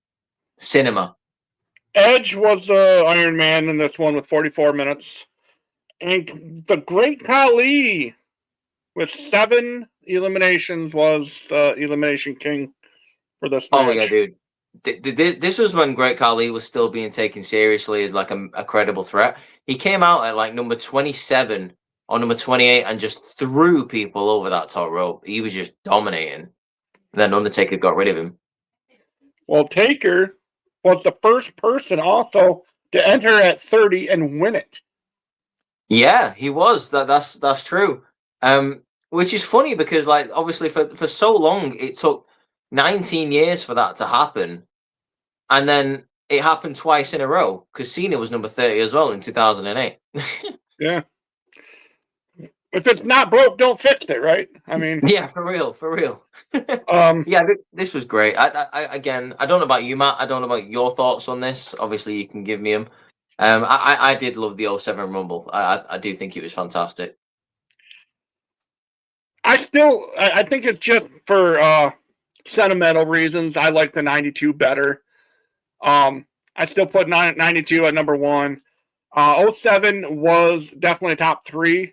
cinema. Edge was Iron Man in this one with 44 minutes, and the Great Khali with 7 eliminations was the Elimination King for this match. Oh yeah, dude. This was when Great Khali was still being taken seriously as like a credible threat. He came out at like number 27 or number 28 and just threw people over that top rope. He was just dominating. And then Undertaker got rid of him. Well, Taker was the first person also to enter at 30 and win it. Yeah, he was. That's true. Which is funny because like obviously for so long it took 19 years for that to happen. And then it happened twice in a row because Cena was number 30 as well in 2008. Yeah. If it's not broke, don't fix it, right? I mean, yeah, for real. Yeah, this was great. I again, I don't know about you, Matt. I don't know about your thoughts on this. Obviously, you can give me them. I did love the 07 Rumble. I do think it was fantastic. I think it's just for sentimental reasons. I like the 92 better. I still put 92 at number 1. 07 was definitely top 3,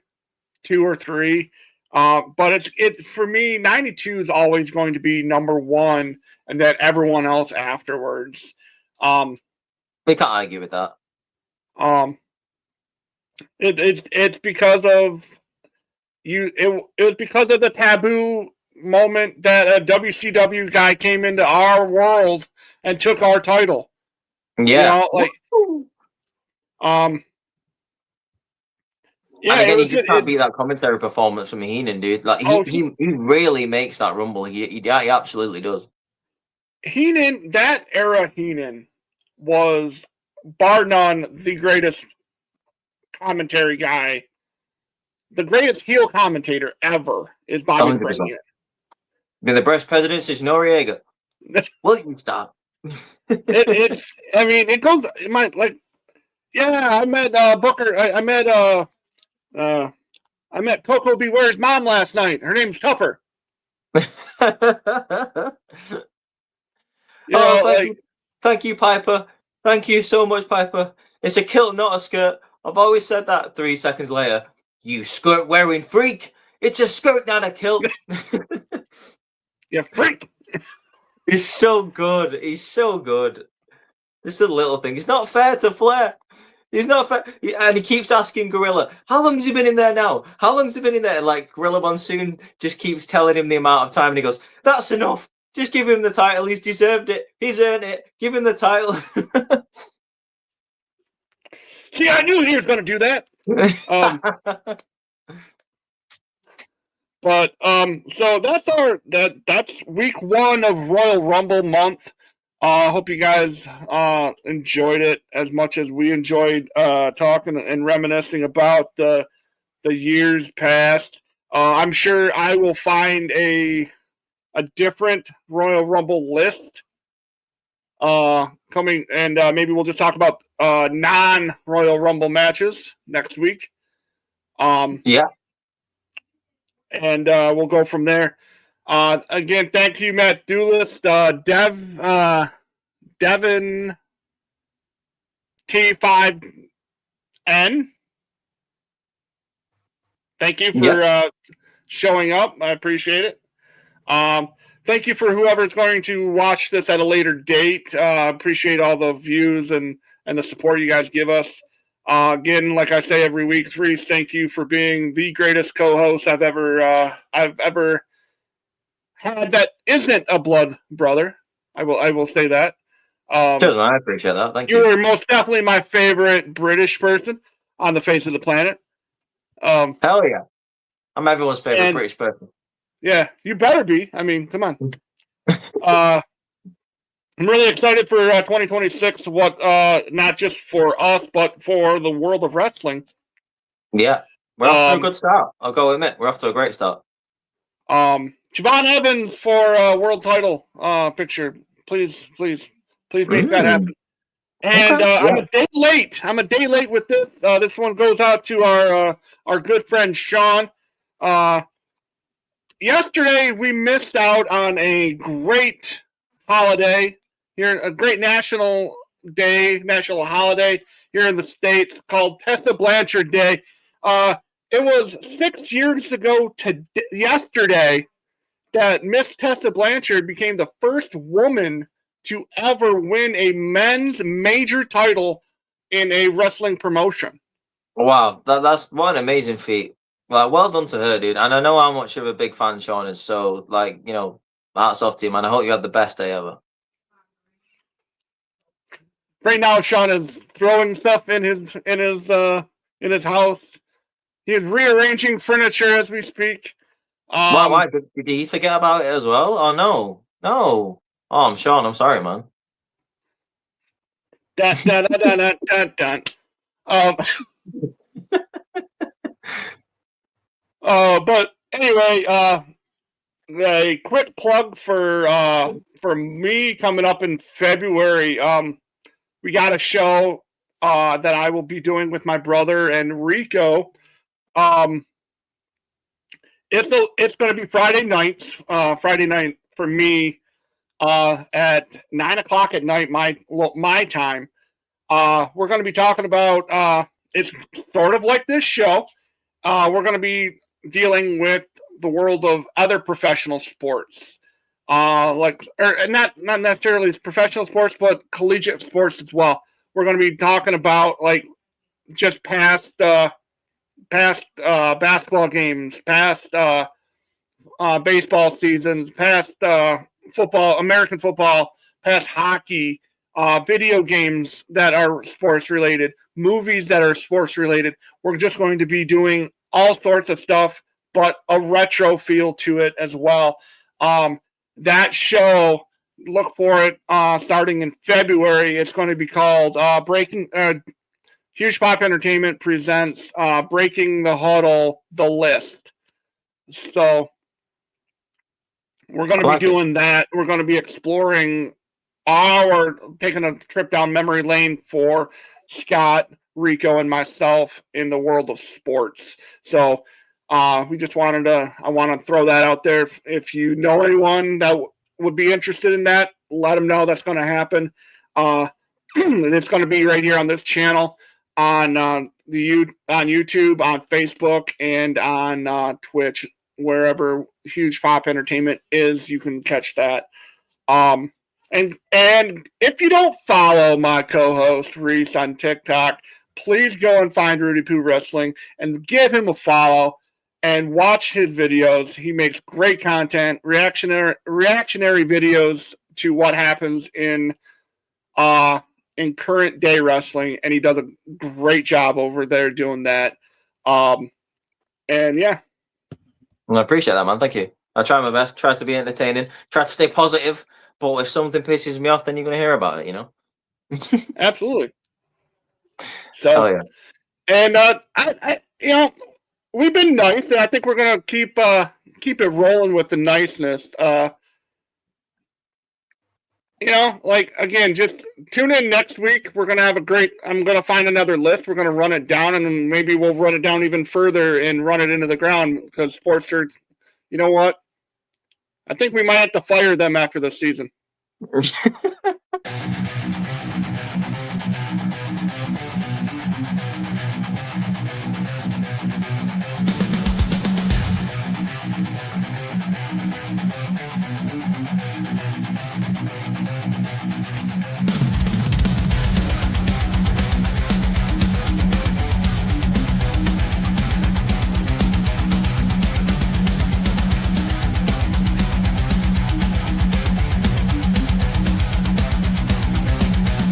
2 or 3. But it's for me, 92 is always going to be number 1, and then everyone else afterwards. We can't argue with that. It's because of it was because of the taboo moment that a WCW guy came into our world and took our title. Yeah, you know, like Yeah, And again, it he was just can't beat that commentary performance from Heenan, dude. Like he really makes that Rumble. He absolutely does. Heenan, that era Heenan was bar none the greatest commentary guy. The greatest heel commentator ever is Bobby the Brain 100%. Heenan. Been the best president since Noriega. Will you stop? It goes. I met Booker. I met Coco Beware's mom last night. Her name's Tupper. Thank you, Piper. Thank you so much, Piper. It's a kilt, not a skirt. I've always said that. 3 seconds later, you skirt-wearing freak. It's a skirt, not a kilt. You freak. He's so good. He's so good. This is the little thing. It's not fair to Flair. He's not fair. And he keeps asking Gorilla, how long has he been in there now? How long has he been in there? And like Gorilla Monsoon just keeps telling him the amount of time. And he goes, that's enough. Just give him the title. He's deserved it. He's earned it. Give him the title. See, I knew he was going to do that. So that's week 1 of Royal Rumble month. I hope you guys enjoyed it as much as we enjoyed talking and reminiscing about the years past. I'm sure I will find a different Royal Rumble list coming, and maybe we'll just talk about non-Royal Rumble matches next week. Yeah. And we'll go from there. Again, thank you, Matt Doolitz, Devin T5N. Thank you for showing up. I appreciate it. Thank you for whoever's going to watch this at a later date. Appreciate all the views and the support you guys give us. Again, like I say every week, Rhys, thank you for being the greatest co-host I've ever had that isn't a blood brother. I will say that. Cheers, man. I appreciate that. Thank you. You are most definitely my favorite British person on the face of the planet. Hell yeah. I'm everyone's favorite British person. Yeah, you better be. I mean, come on. I'm really excited for 2026. What not just for us, but for the world of wrestling. Yeah, we're off to a good start. I'll go admit we're off to a great start. Javon Evans for a world title picture. Please make that happen. And I'm a day late. I'm a day late with this. This one goes out to our good friend Sean. Yesterday we missed out on a great holiday here, a great national holiday here in the States called Tessa Blanchard Day. It was 6 years ago to yesterday that Miss Tessa Blanchard became the first woman to ever win a men's major title in a wrestling promotion. Wow, that's what an amazing feat. Like, well done to her, dude. And I know how much of a big fan Sean is. So, like, you know, hats off to you, man. I hope you had the best day ever. Right now, Sean is throwing stuff in his house. He is rearranging furniture as we speak. Why? Did he forget about it as well? Oh no. Oh, I'm Sean. I'm sorry, man. Dun. But anyway, a quick plug for me coming up in February. We got a show that I will be doing with my brother and Rico. It's going to be Friday night for me at 9:00 at night my time. We're going to be talking about it's sort of like this show. We're going to be dealing with the world of other professional sports, not necessarily professional sports, but collegiate sports as well. We're going to be talking about like just past basketball games, past baseball seasons, past football, American football, past hockey, video games that are sports related, movies that are sports related. We're just going to be doing all sorts of stuff, but a retro feel to it as well. That show, look for it starting in February. It's going to be called Huge Pop Entertainment presents Breaking the Huddle, The List. So we're going to be doing that. We're going to be exploring taking a trip down memory lane for Scott, Rico, and myself in the world of sports. So I want to throw that out there. If you know anyone that would be interested in that, let them know that's going to happen. It's going to be right here on this channel, on YouTube, on Facebook, and on Twitch, wherever Huge Pop Entertainment is. You can catch that. And if you don't follow my co-host Rhys on TikTok, please go and find Rudy Poo Wrestling and give him a follow and watch his videos. He makes great content, reactionary videos to what happens in current day wrestling, and he does a great job over there doing that. And yeah. Well, I appreciate that, man. Thank you. I try my best, try to be entertaining, try to stay positive. But if something pisses me off, then you're going to hear about it, you know? Absolutely. So, yeah. And I we've been nice, and I think we're going to keep it rolling with the niceness. Again, just tune in next week. We're going to have I'm going to find another list. We're going to run it down, and then maybe we'll run it down even further and run it into the ground, because Sportster, you know what? I think we might have to fire them after the season.